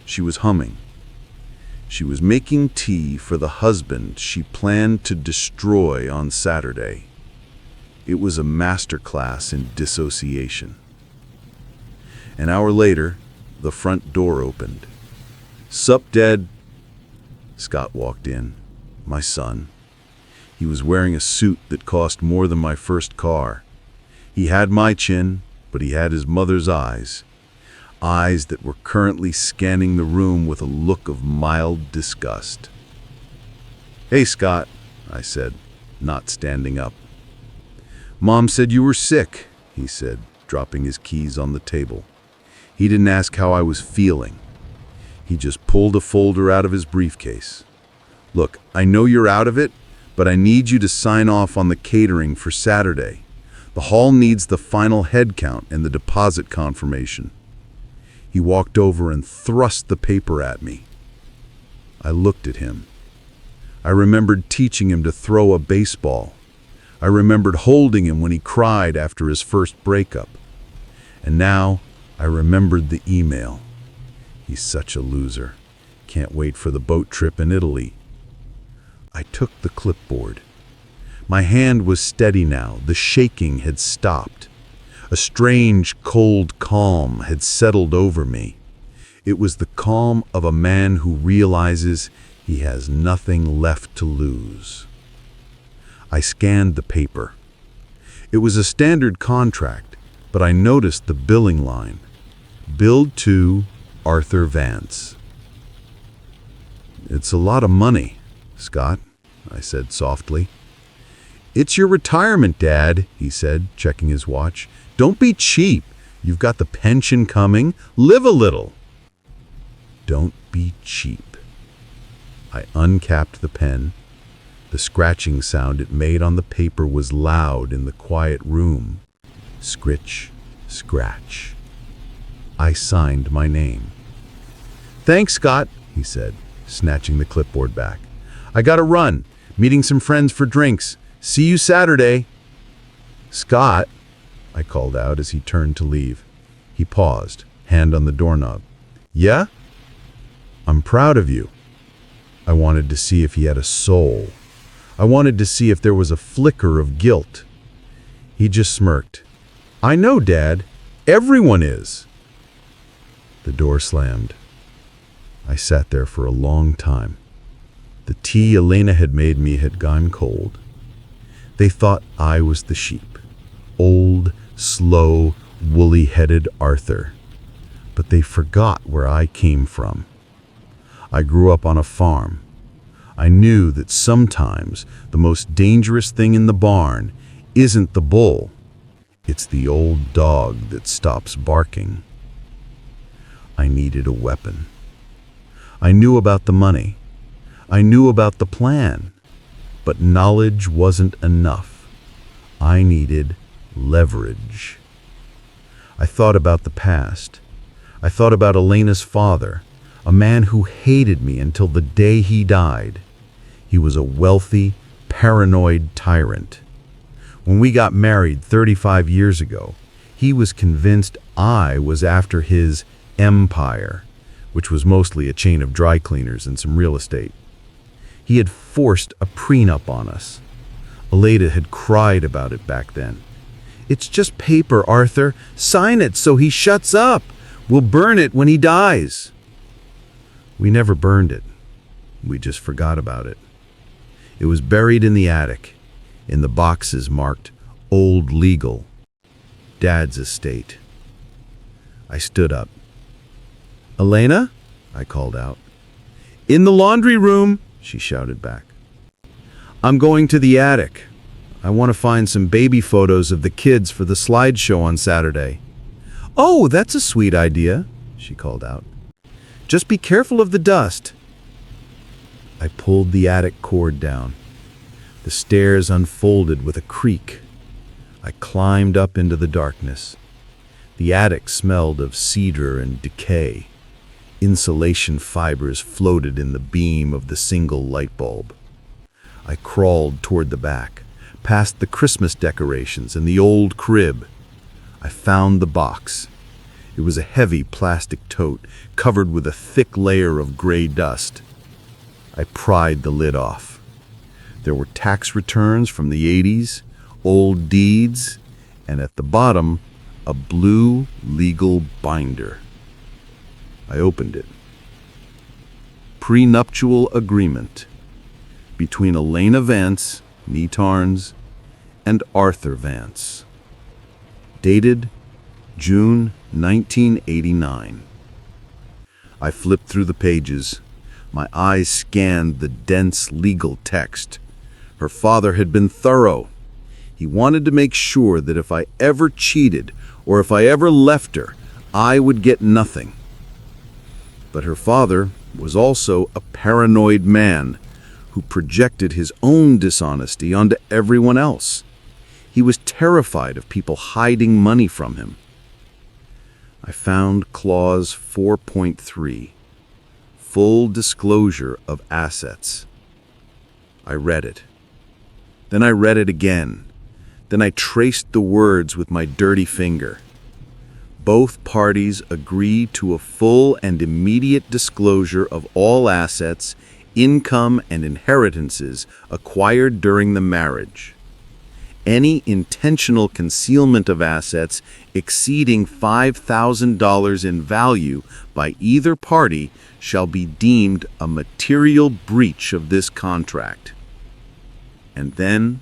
She was humming. She was making tea for the husband she planned to destroy on Saturday. It was a masterclass in dissociation. An hour later, the front door opened. "Sup, Dad?" Scott walked in, my son. He was wearing a suit that cost more than my first car. He had my chin, but he had his mother's eyes. Eyes that were currently scanning the room with a look of mild disgust. "Hey, Scott," I said, not standing up. "Mom said you were sick," he said, dropping his keys on the table. He didn't ask how I was feeling. He just pulled a folder out of his briefcase. "Look, I know you're out of it, but I need you to sign off on the catering for Saturday. The hall needs the final head count and the deposit confirmation." He walked over and thrust the paper at me. I looked at him. I remembered teaching him to throw a baseball. I remembered holding him when he cried after his first breakup. And now I remembered the email. He's such a loser. Can't wait for the boat trip in Italy. I took the clipboard. My hand was steady now. The shaking had stopped. A strange, cold calm had settled over me. It was the calm of a man who realizes he has nothing left to lose. I scanned the paper. It was a standard contract, but I noticed the billing line. Billed to Arthur Vance. "It's a lot of money, Scott," I said softly. "It's your retirement, Dad," he said, checking his watch. "Don't be cheap. You've got the pension coming. Live a little." Don't be cheap. I uncapped the pen. The scratching sound it made on the paper was loud in the quiet room. Scritch, scratch. I signed my name. "Thanks, Scott," he said, snatching the clipboard back. "I gotta run. Meeting some friends for drinks. See you Saturday." "Scott," I called out as he turned to leave. He paused, hand on the doorknob. "Yeah? I'm proud of you." I wanted to see if he had a soul. I wanted to see if there was a flicker of guilt. He just smirked. "I know, Dad. Everyone is." The door slammed. I sat there for a long time. The tea Elena had made me had gone cold. They thought I was the sheep. Old, slow, woolly-headed Arthur. But they forgot where I came from. I grew up on a farm. I knew that sometimes the most dangerous thing in the barn isn't the bull. It's the old dog that stops barking. I needed a weapon. I knew about the money. I knew about the plan. But knowledge wasn't enough. I needed leverage. I thought about the past. I thought about Elena's father, a man who hated me until the day he died. He was a wealthy, paranoid tyrant. When we got married 35 years ago, he was convinced I was after his empire, which was mostly a chain of dry cleaners and some real estate. He had forced a prenup on us. Elena had cried about it back then. "It's just paper, Arthur. Sign it so he shuts up. We'll burn it when he dies." We never burned it. We just forgot about it. It was buried in the attic, in the boxes marked Old Legal, Dad's estate. I stood up. "Elena?" I called out. "In the laundry room," she shouted back. "I'm going to the attic. I want to find some baby photos of the kids for the slideshow on Saturday." "Oh, that's a sweet idea," she called out. "Just be careful of the dust." I pulled the attic cord down. The stairs unfolded with a creak. I climbed up into the darkness. The attic smelled of cedar and decay. Insulation fibers floated in the beam of the single light bulb. I crawled toward the back, past the Christmas decorations and the old crib. I found the box. It was a heavy plastic tote covered with a thick layer of gray dust. I pried the lid off. There were tax returns from the 80s, old deeds, and at the bottom, a blue legal binder. I opened it. Prenuptial Agreement between Elena Vance, née Tarns, and Arthur Vance. Dated June 1989. I flipped through the pages. My eyes scanned the dense legal text. Her father had been thorough. He wanted to make sure that if I ever cheated or if I ever left her, I would get nothing. But her father was also a paranoid man who projected his own dishonesty onto everyone else. He was terrified of people hiding money from him. I found Clause 4.3, Full Disclosure of Assets. I read it. Then I read it again. Then I traced the words with my dirty finger. Both parties agree to a full and immediate disclosure of all assets, income, and inheritances acquired during the marriage. Any intentional concealment of assets exceeding $5,000 in value by either party shall be deemed a material breach of this contract. And then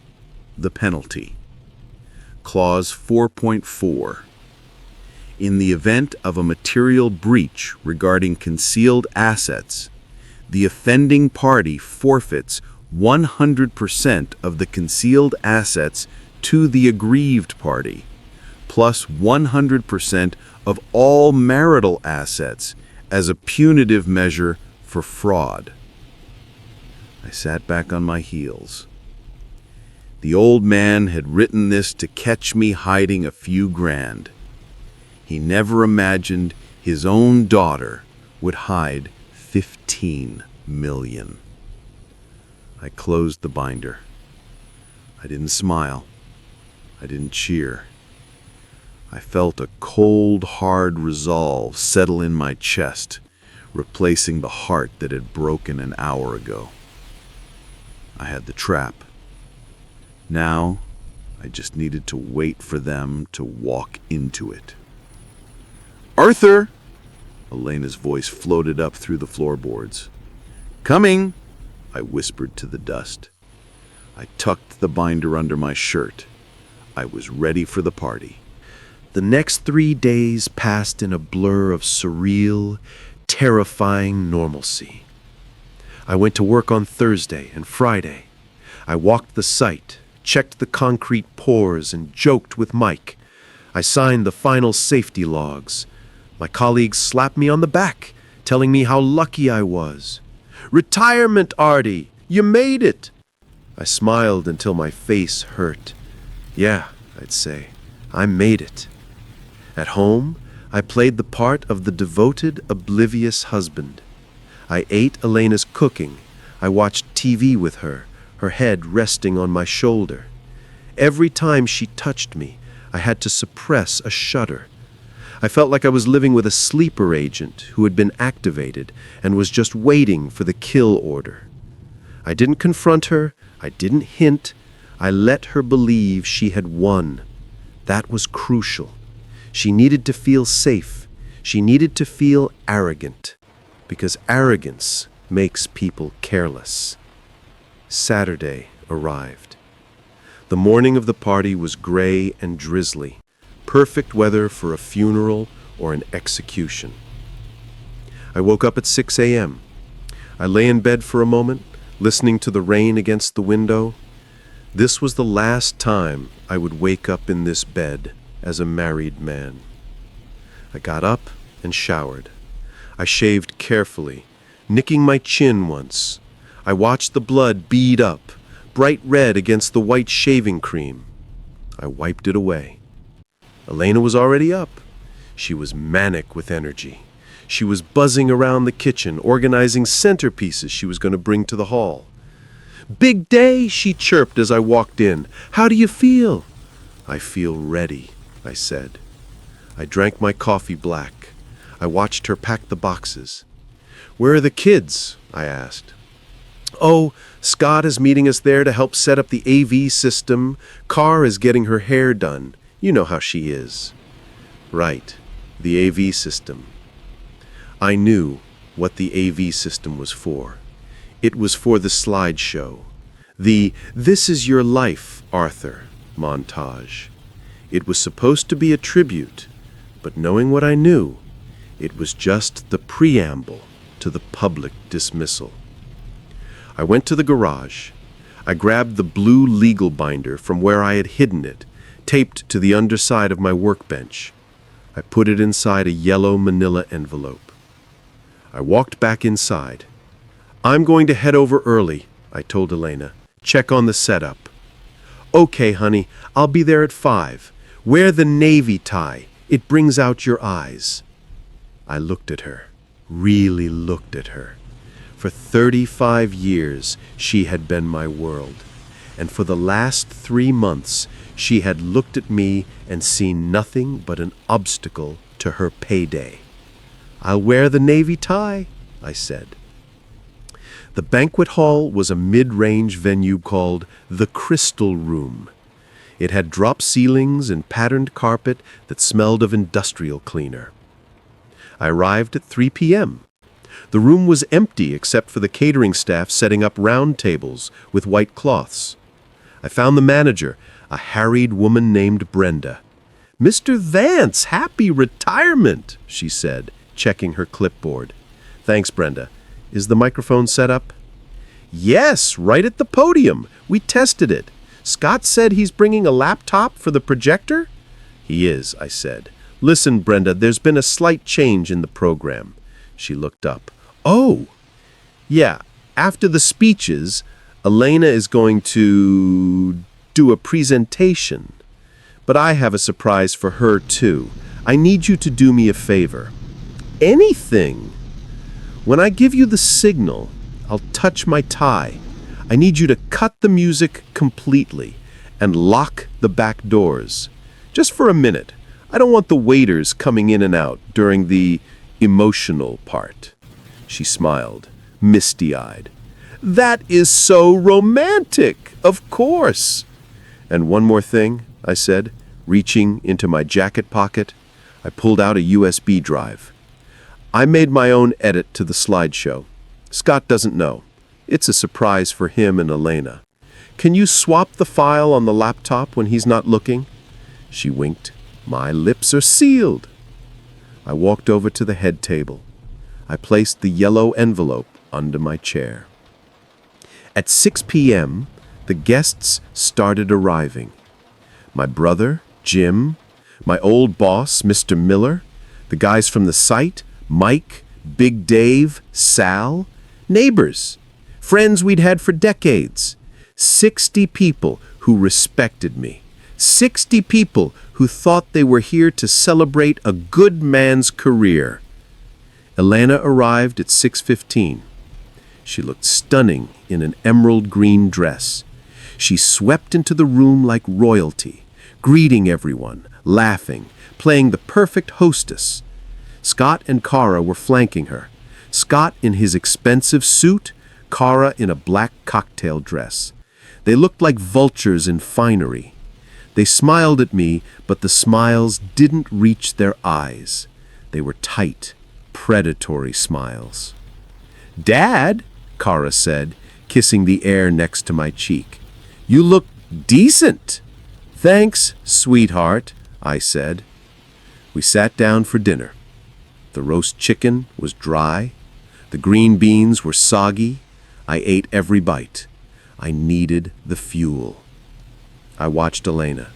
the penalty. Clause 4.4. In the event of a material breach regarding concealed assets, the offending party forfeits 100% of the concealed assets to the aggrieved party, plus 100% of all marital assets as a punitive measure for fraud. I sat back on my heels. The old man had written this to catch me hiding a few grand. He never imagined his own daughter would hide 15 million. I closed the binder. I didn't smile. I didn't cheer. I felt a cold, hard resolve settle in my chest, replacing the heart that had broken an hour ago. I had the trap. Now, I just needed to wait for them to walk into it. "Arthur!" Elena's voice floated up through the floorboards. "Coming!" I whispered to the dust. I tucked the binder under my shirt. I was ready for the party. The next 3 days passed in a blur of surreal, terrifying normalcy. I went to work on Thursday and Friday. I walked the site, checked the concrete pours, and joked with Mike. I signed the final safety logs. My colleagues slapped me on the back, telling me how lucky I was. "Retirement, Artie! You made it!" I smiled until my face hurt. Yeah, I'd say, I made it. At home, I played the part of the devoted, oblivious husband. I ate Elena's cooking. I watched TV with her, her head resting on my shoulder. Every time she touched me, I had to suppress a shudder. I felt like I was living with a sleeper agent who had been activated and was just waiting for the kill order. I didn't confront her. I didn't hint. I let her believe she had won. That was crucial. She needed to feel safe. She needed to feel arrogant, because arrogance makes people careless. Saturday arrived. The morning of the party was gray and drizzly, perfect weather for a funeral or an execution. I woke up at 6 a.m. I lay in bed for a moment, listening to the rain against the window. This was the last time I would wake up in this bed as a married man. I got up and showered. I shaved carefully, nicking my chin once. I watched the blood bead up, bright red against the white shaving cream. I wiped it away. Elena was already up. She was manic with energy. She was buzzing around the kitchen, organizing centerpieces she was going to bring to the hall. "Big day," she chirped as I walked in. "How do you feel?" "I feel ready," I said. I drank my coffee black. I watched her pack the boxes. "Where are the kids?" I asked. "Oh, Scott is meeting us there to help set up the AV system. Cara is getting her hair done. You know how she is." "Right, the AV system." I knew what the AV system was for. It was for the slideshow, the "This is your life, Arthur" montage. It was supposed to be a tribute, but knowing what I knew, it was just the preamble to the public dismissal. I went to the garage. I grabbed the blue legal binder from where I had hidden it, taped to the underside of my workbench. I put it inside a yellow manila envelope. I walked back inside. "I'm going to head over early," I told Elena. "Check on the setup." "Okay, honey, I'll be there at 5. Wear the navy tie. It brings out your eyes." I looked at her, really looked at her. For 35 years, she had been my world. And for the last 3 months, she had looked at me and seen nothing but an obstacle to her payday. "I'll wear the navy tie," I said. The banquet hall was a mid-range venue called the Crystal Room. It had drop ceilings and patterned carpet that smelled of industrial cleaner. I arrived at 3 p.m. The room was empty except for the catering staff setting up round tables with white cloths. I found the manager, a harried woman named Brenda. "Mr. Vance, happy retirement," she said, checking her clipboard. "Thanks, Brenda. Is the microphone set up?" "Yes, right at the podium. We tested it. Scott said he's bringing a laptop for the projector?" "He is," I said. "Listen, Brenda, there's been a slight change in the program." She looked up. "Oh, yeah, after the speeches, Elena is going to do a presentation. But I have a surprise for her, too. I need you to do me a favor." "Anything." "When I give you the signal, I'll touch my tie. I need you to cut the music completely and lock the back doors. Just for a minute. I don't want the waiters coming in and out during the emotional part." She smiled, misty-eyed. "That is so romantic, of course." "And one more thing," I said, reaching into my jacket pocket. I pulled out a USB drive. "I made my own edit to the slideshow. Scott doesn't know. It's a surprise for him and Elena. Can you swap the file on the laptop when he's not looking?" She winked. "My lips are sealed." I walked over to the head table. I placed the yellow envelope under my chair. At 6 p.m., the guests started arriving. My brother, Jim, my old boss, Mr. Miller, the guys from the site, Mike, Big Dave, Sal, neighbors, friends we'd had for decades. 60 people who respected me. 60 people who thought they were here to celebrate a good man's career. Elena arrived at 6:15. She looked stunning in an emerald green dress. She swept into the room like royalty, greeting everyone, laughing, playing the perfect hostess. Scott and Cara were flanking her. Scott in his expensive suit, Cara in a black cocktail dress. They looked like vultures in finery. They smiled at me, but the smiles didn't reach their eyes. They were tight, predatory smiles. "Dad," Kara said, kissing the air next to my cheek, "you look decent." "Thanks, sweetheart," I said. We sat down for dinner. The roast chicken was dry. The green beans were soggy. I ate every bite. I needed the fuel. I watched Elena.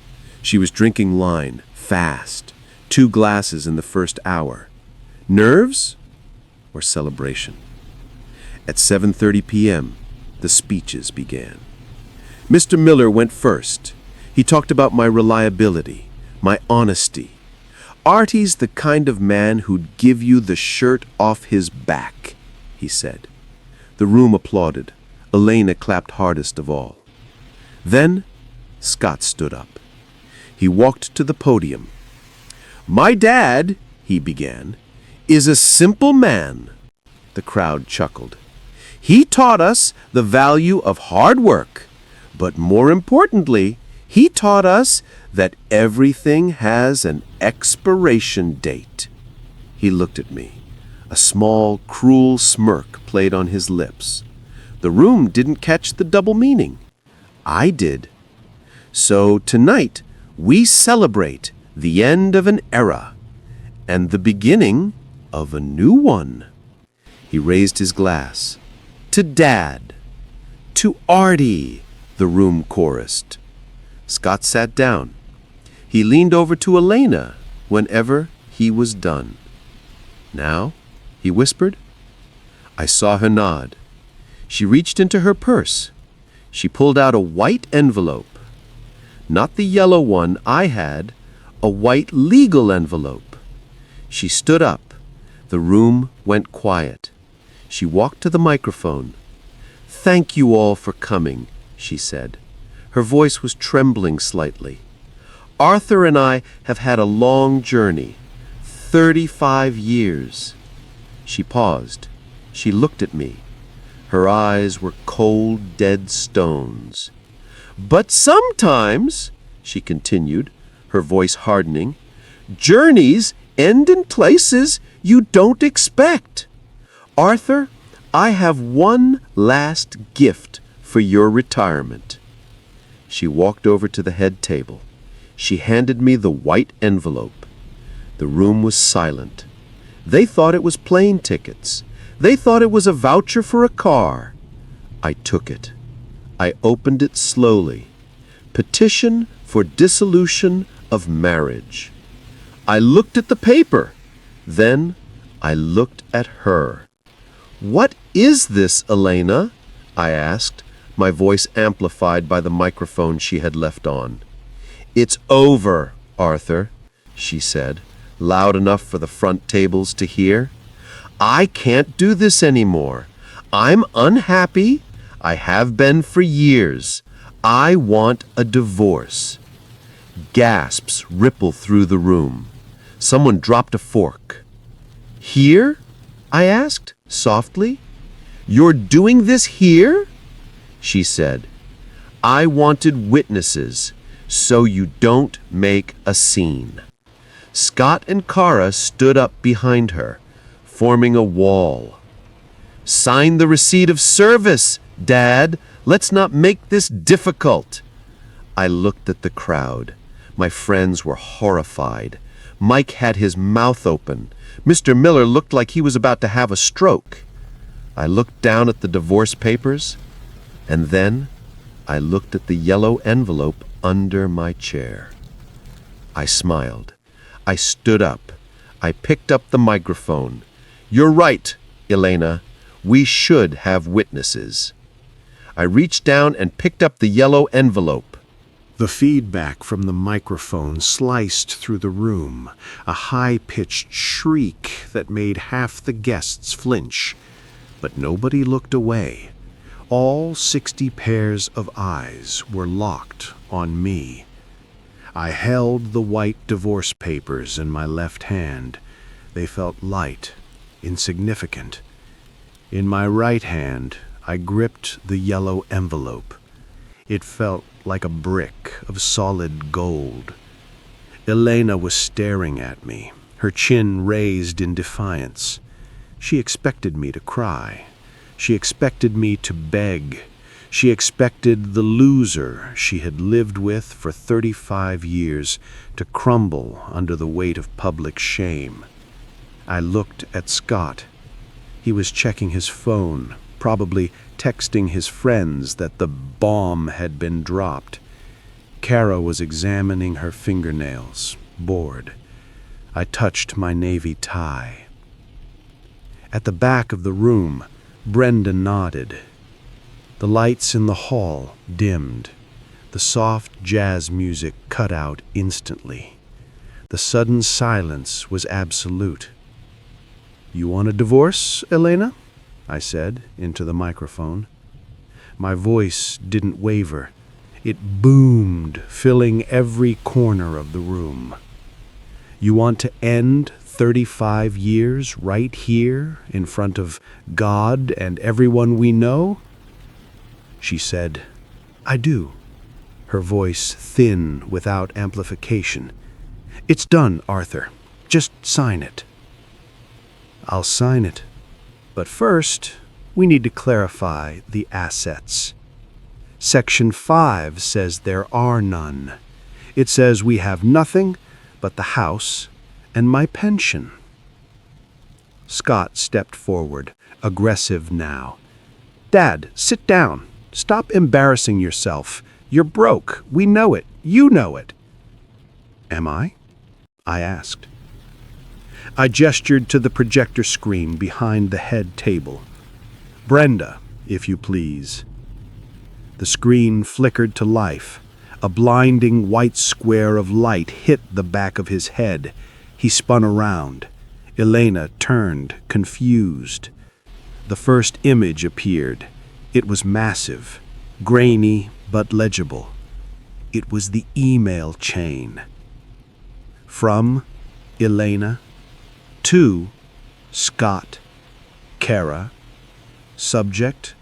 She was drinking wine, fast, 2 glasses in the first hour. Nerves or celebration? At 7:30 p.m., the speeches began. Mr. Miller went first. He talked about my reliability, my honesty. "Artie's the kind of man who'd give you the shirt off his back," he said. The room applauded. Elena clapped hardest of all. Then Scott stood up. He walked to the podium. "My dad," he began, "is a simple man." The crowd chuckled. "He taught us the value of hard work, but more importantly, he taught us that everything has an expiration date." He looked at me. A small, cruel smirk played on his lips. The room didn't catch the double meaning. I did. "So tonight, we celebrate the end of an era and the beginning of a new one." He raised his glass. "To Dad." "To Artie," the room chorused. Scott sat down. He leaned over to Elena whenever he was done. "Now?" he whispered. I saw her nod. She reached into her purse. She pulled out a white envelope. Not the yellow one I had, a white legal envelope. She stood up. The room went quiet. She walked to the microphone. "Thank you all for coming," she said. Her voice was trembling slightly. "Arthur and I have had a long journey, 35 years. She paused. She looked at me. Her eyes were cold, dead stones. "But sometimes," she continued, her voice hardening, "journeys end in places you don't expect. Arthur, I have one last gift for your retirement." She walked over to the head table. She handed me the white envelope. The room was silent. They thought it was plane tickets. They thought it was a voucher for a car. I took it. I opened it slowly. Petition for dissolution of marriage. I looked at the paper. Then I looked at her. "What is this, Elena?" I asked, my voice amplified by the microphone she had left on. "It's over, Arthur," she said, loud enough for the front tables to hear. "I can't do this anymore. I'm unhappy. I have been for years. I want a divorce." Gasps ripple through the room. Someone dropped a fork. "Here?" I asked, softly. "You're doing this here?" She said, "I wanted witnesses, so you don't make a scene." Scott and Kara stood up behind her, forming a wall. "Sign the receipt of service, Dad. Let's not make this difficult." I looked at the crowd. My friends were horrified. Mike had his mouth open. Mr. Miller looked like he was about to have a stroke. I looked down at the divorce papers, and then I looked at the yellow envelope under my chair. I smiled. I stood up. I picked up the microphone. "You're right, Elena. We should have witnesses." I reached down and picked up the yellow envelope. The feedback from the microphone sliced through the room, a high-pitched shriek that made half the guests flinch. But nobody looked away. All 60 pairs of eyes were locked on me. I held the white divorce papers in my left hand. They felt light, insignificant. In my right hand, I gripped the yellow envelope. It felt like a brick of solid gold. Elena was staring at me, her chin raised in defiance. She expected me to cry. She expected me to beg. She expected the loser she had lived with for 35 years to crumble under the weight of public shame. I looked at Scott. He was checking his phone, probably texting his friends that the bomb had been dropped. Kara was examining her fingernails, bored. I touched my navy tie. At the back of the room, Brenda nodded. The lights in the hall dimmed. The soft jazz music cut out instantly. The sudden silence was absolute. "You want a divorce, Elena?" I said into the microphone. My voice didn't waver. It boomed, filling every corner of the room. "You want to end 35 years right here in front of God and everyone we know?" She said, "I do," her voice thin without amplification. "It's done, Arthur. Just sign it." "I'll sign it. But first, we need to clarify the assets. Section 5 says there are none. It says we have nothing but the house and my pension." Scott stepped forward, aggressive now. "Dad, sit down. Stop embarrassing yourself. You're broke. We know it. You know it." "Am I?" I asked. I gestured to the projector screen behind the head table. "Brenda, if you please." The screen flickered to life. A blinding white square of light hit the back of his head. He spun around. Elena turned, confused. The first image appeared. It was massive, grainy but legible. It was the email chain. From Elena to Scott, Kara. Subject: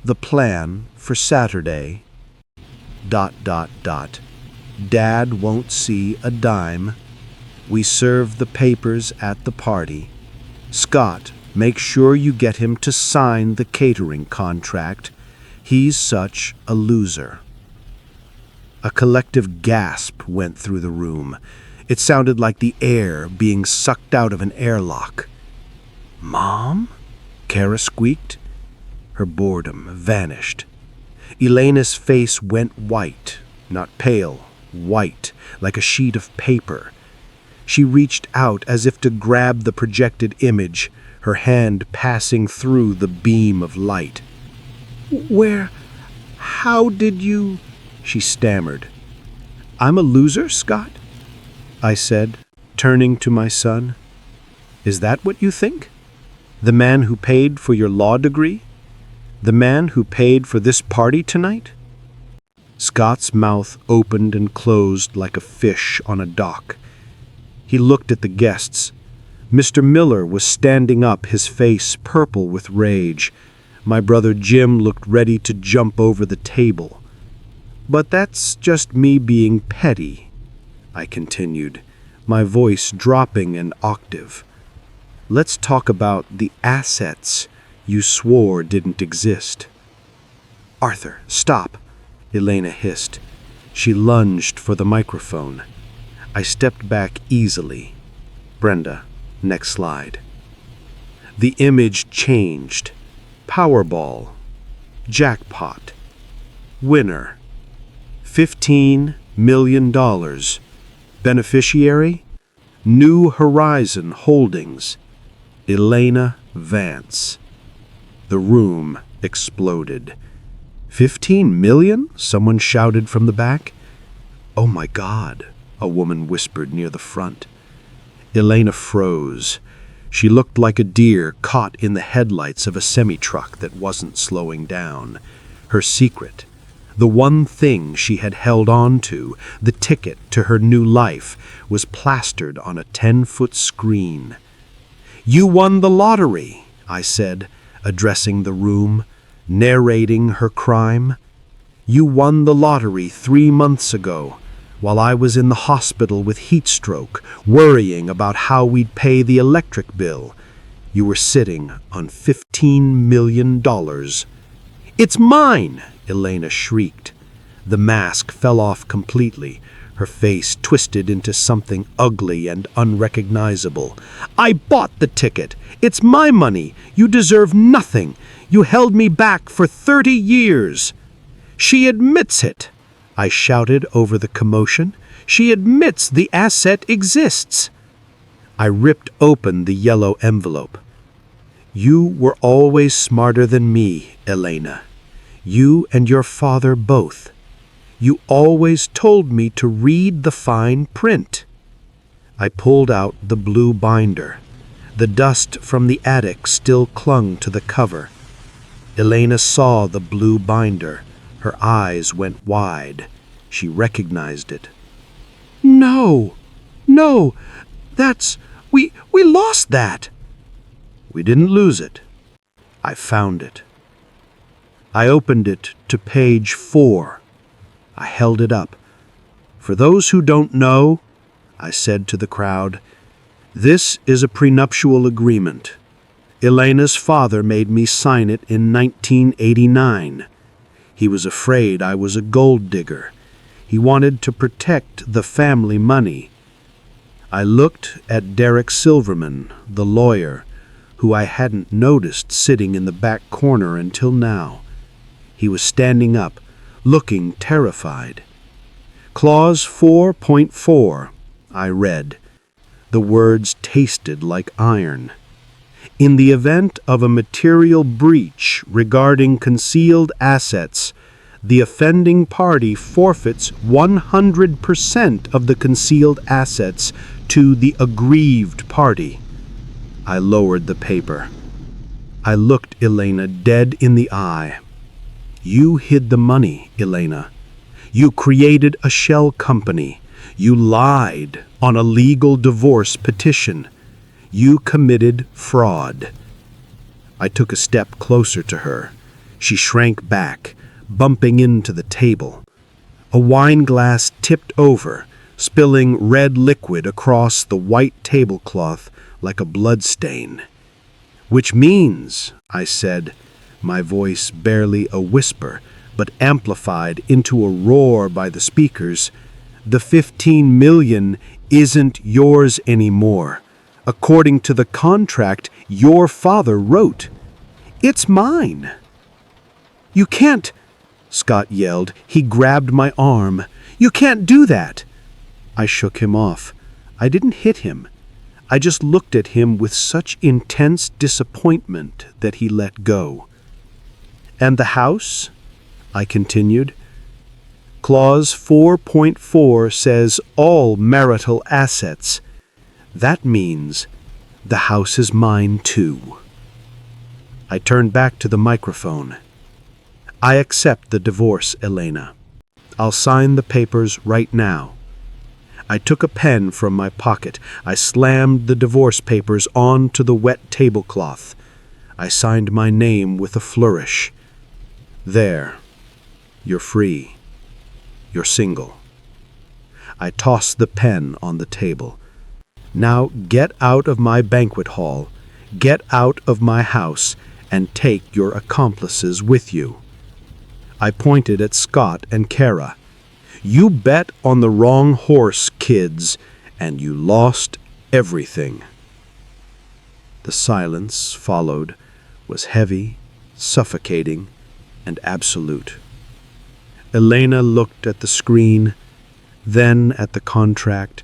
the plan for Saturday. ... Dad won't see a dime. We serve the papers at the party. Scott, make sure you get him to sign the catering contract. He's such a loser." A collective gasp went through the room. It sounded like the air being sucked out of an airlock. "Mom?" Kara squeaked. Her boredom vanished. Elena's face went white, not pale, white, like a sheet of paper. She reached out as if to grab the projected image, her hand passing through the beam of light. How did you—" she stammered. "I'm a loser, Scott?" I said, turning to my son. "Is that what you think? The man who paid for your law degree? The man who paid for this party tonight?" Scott's mouth opened and closed like a fish on a dock. He looked at the guests. Mr. Miller was standing up, his face purple with rage. My brother Jim looked ready to jump over the table. "But that's just me being petty," I continued, my voice dropping an octave. "Let's talk about the assets you swore didn't exist." "Arthur, stop," Elena hissed. She lunged for the microphone. I stepped back easily. "Brenda, next slide." The image changed. Powerball. Jackpot. Winner. $15 million. Beneficiary? New Horizon Holdings. Elena Vance. The room exploded. "15 million?" someone shouted from the back. "Oh my God," a woman whispered near the front. Elena froze. She looked like a deer caught in the headlights of a semi-truck that wasn't slowing down. Her secret, the one thing she had held on to, the ticket to her new life, was plastered on a 10-foot screen. "You won the lottery," I said, addressing the room, narrating her crime. "You won the lottery 3 months ago, while I was in the hospital with heat stroke, worrying about how we'd pay the electric bill. You were sitting on $15 million. It's mine, Elena shrieked. The mask fell off completely. Her face twisted into something ugly and unrecognizable. I bought the ticket. It's my money. You deserve nothing. You held me back for 30 years. She admits it, I shouted over the commotion. She admits the asset exists. I ripped open the yellow envelope. You were always smarter than me, Elena. You and your father both. You always told me to read the fine print. I pulled out the blue binder. The dust from the attic still clung to the cover. Elena saw the blue binder. Her eyes went wide. She recognized it. No, we lost that. We didn't lose it. I found it. I opened it to page 4. I held it up. For those who don't know, I said to the crowd, this is a prenuptial agreement. Elena's father made me sign it in 1989. He was afraid I was a gold digger. He wanted to protect the family money. I looked at Derek Silverman, the lawyer, who I hadn't noticed sitting in the back corner until now. He was standing up, looking terrified. Clause 4.4, I read. The words tasted like iron. In the event of a material breach regarding concealed assets, the offending party forfeits 100% of the concealed assets to the aggrieved party. I lowered the paper. I looked Elena dead in the eye. You hid the money, Elena. You created a shell company. You lied on a legal divorce petition. You committed fraud. I took a step closer to her. She shrank back, bumping into the table. A wine glass tipped over, spilling red liquid across the white tablecloth like a bloodstain. Which means, I said, my voice barely a whisper, but amplified into a roar by the speakers, the 15 million isn't yours anymore. According to the contract your father wrote. It's mine. You can't, Scott yelled. He grabbed my arm. You can't do that. I shook him off. I didn't hit him. I just looked at him with such intense disappointment that he let go. And the house? I continued. Clause 4.4 says all marital assets. That means the house is mine too. I turned back to the microphone. I accept the divorce, Elena. I'll sign the papers right now. I took a pen from my pocket. I slammed the divorce papers onto the wet tablecloth. I signed my name with a flourish. There. You're free. You're single. I tossed the pen on the table. Now get out of my banquet hall, get out of my house, and take your accomplices with you. I pointed at Scott and Kara. You bet on the wrong horse, kids, and you lost everything. The silence followed was heavy, suffocating, and absolute. Elena looked at the screen, then at the contract,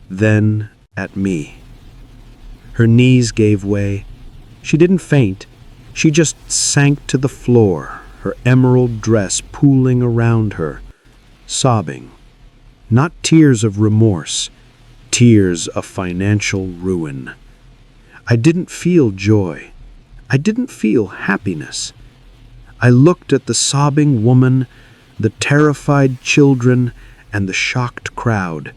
then at me. Her knees gave way. She didn't faint. She just sank to the floor, her emerald dress pooling around her, sobbing. Not tears of remorse, tears of financial ruin. I didn't feel joy. I didn't feel happiness. I looked at the sobbing woman, the terrified children, and the shocked crowd.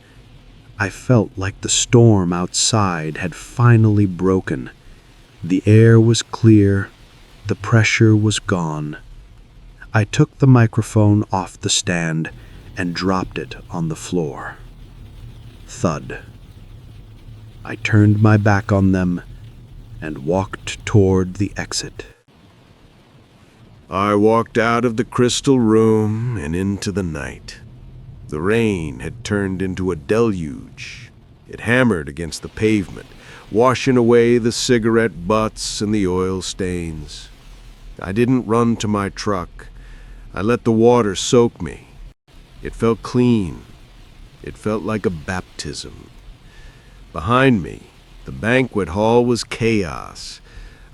I felt like the storm outside had finally broken. The air was clear. The pressure was gone. I took the microphone off the stand and dropped it on the floor. Thud. I turned my back on them and walked toward the exit. I walked out of the crystal room and into the night. The rain had turned into a deluge. It hammered against the pavement, washing away the cigarette butts and the oil stains. I didn't run to my truck. I let the water soak me. It felt clean. It felt like a baptism. Behind me, the banquet hall was chaos.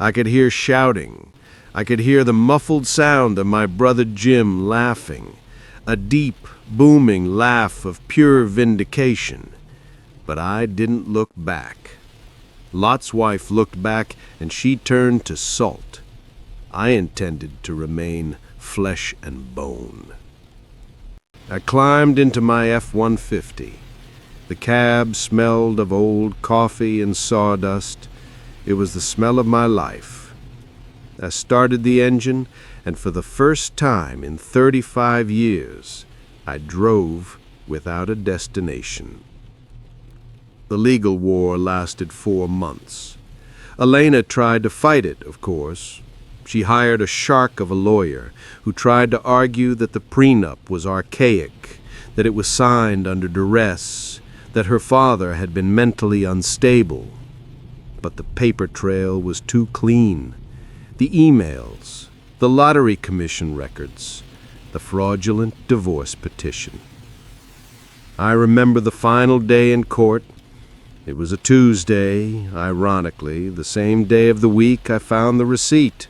I could hear shouting. I could hear the muffled sound of my brother Jim laughing, a deep, booming laugh of pure vindication. But I didn't look back. Lot's wife looked back, and she turned to salt. I intended to remain flesh and bone. I climbed into my F-150. The cab smelled of old coffee and sawdust. It was the smell of my life. I started the engine, and for the first time in 35 years, I drove without a destination. The legal war lasted 4 months. Elena tried to fight it, of course. She hired a shark of a lawyer who tried to argue that the prenup was archaic, that it was signed under duress, that her father had been mentally unstable. But the paper trail was too clean. The emails, the lottery commission records, the fraudulent divorce petition. I remember the final day in court. It was a Tuesday, ironically, the same day of the week I found the receipt.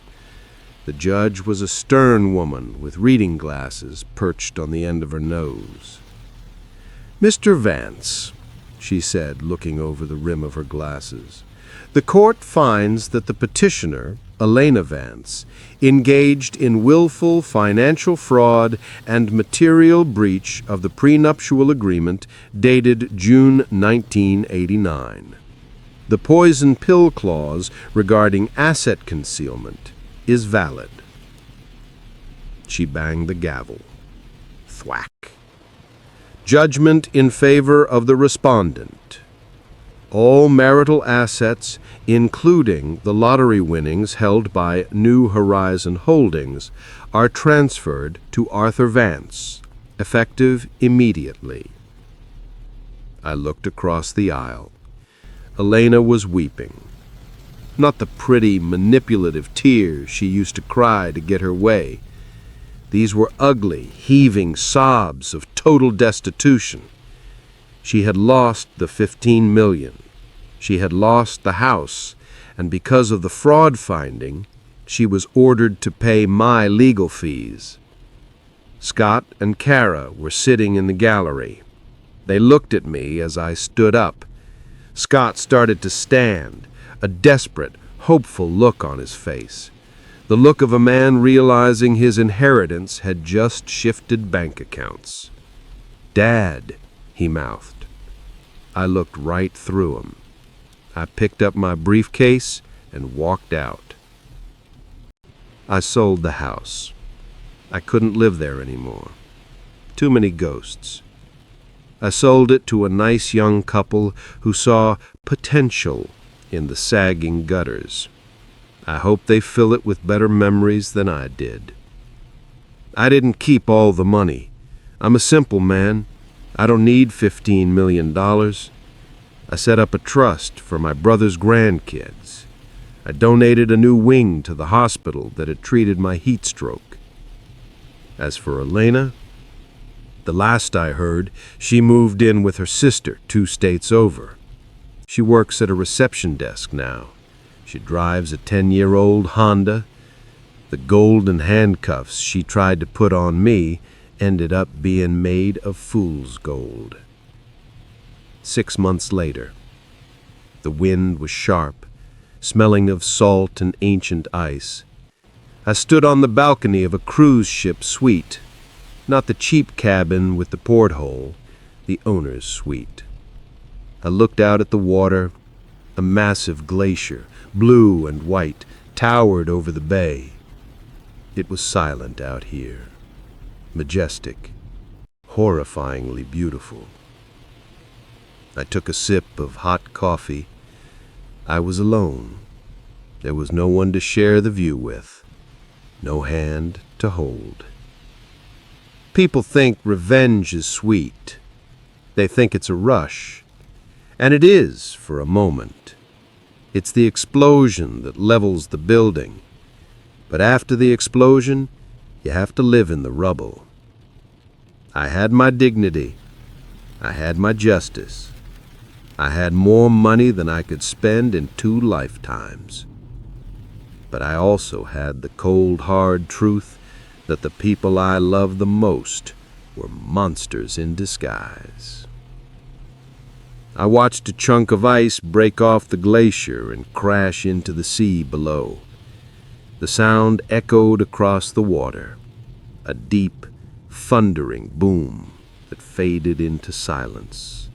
The judge was a stern woman with reading glasses perched on the end of her nose. "Mr. Vance," she said, looking over the rim of her glasses, "the court finds that the petitioner, Elena Vance, engaged in willful financial fraud and material breach of the prenuptial agreement dated June 1989. The poison pill clause regarding asset concealment is valid." She banged the gavel. Thwack. "Judgment in favor of the respondent. All marital assets, including the lottery winnings held by New Horizon Holdings, are transferred to Arthur Vance, effective immediately." I looked across the aisle. Elena was weeping. Not the pretty, manipulative tears she used to cry to get her way. These were ugly, heaving sobs of total destitution. She had lost the $15 million. She had lost the house, and because of the fraud finding, she was ordered to pay my legal fees. Scott and Kara were sitting in the gallery. They looked at me as I stood up. Scott started to stand, a desperate, hopeful look on his face. The look of a man realizing his inheritance had just shifted bank accounts. "Dad," he mouthed. I looked right through him. I picked up my briefcase and walked out. I sold the house. I couldn't live there anymore. Too many ghosts. I sold it to a nice young couple who saw potential in the sagging gutters. I hope they fill it with better memories than I did. I didn't keep all the money. I'm a simple man. I don't need $15 million. I set up a trust for my brother's grandkids. I donated a new wing to the hospital that had treated my heat stroke. As for Elena, the last I heard, she moved in with her sister 2 states over. She works at a reception desk now. She drives a 10-year-old Honda. The golden handcuffs she tried to put on me ended up being made of fool's gold. 6 months later, the wind was sharp, smelling of salt and ancient ice. I stood on the balcony of a cruise ship suite, not the cheap cabin with the porthole, the owner's suite. I looked out at the water. A massive glacier, blue and white, towered over the bay. It was silent out here, majestic, horrifyingly beautiful. I took a sip of hot coffee. I was alone. There was no one to share the view with, no hand to hold. People think revenge is sweet. They think it's a rush. And it is for a moment. It's the explosion that levels the building. But after the explosion, you have to live in the rubble. I had my dignity. I had my justice. I had more money than I could spend in 2 lifetimes. But I also had the cold, hard truth that the people I loved the most were monsters in disguise. I watched a chunk of ice break off the glacier and crash into the sea below. The sound echoed across the water, a deep, thundering boom that faded into silence.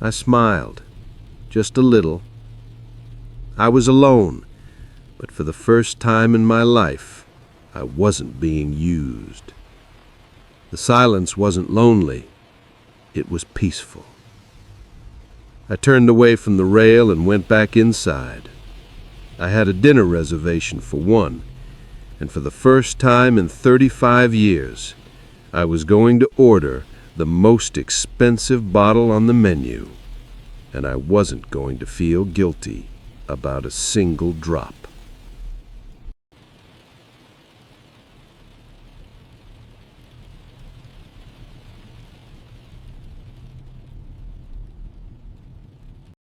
I smiled, just a little. I was alone, but for the first time in my life, I wasn't being used. The silence wasn't lonely, it was peaceful. I turned away from the rail and went back inside. I had a dinner reservation for 1, and for the first time in 35 years, I was going to order the most expensive bottle on the menu, and I wasn't going to feel guilty about a single drop.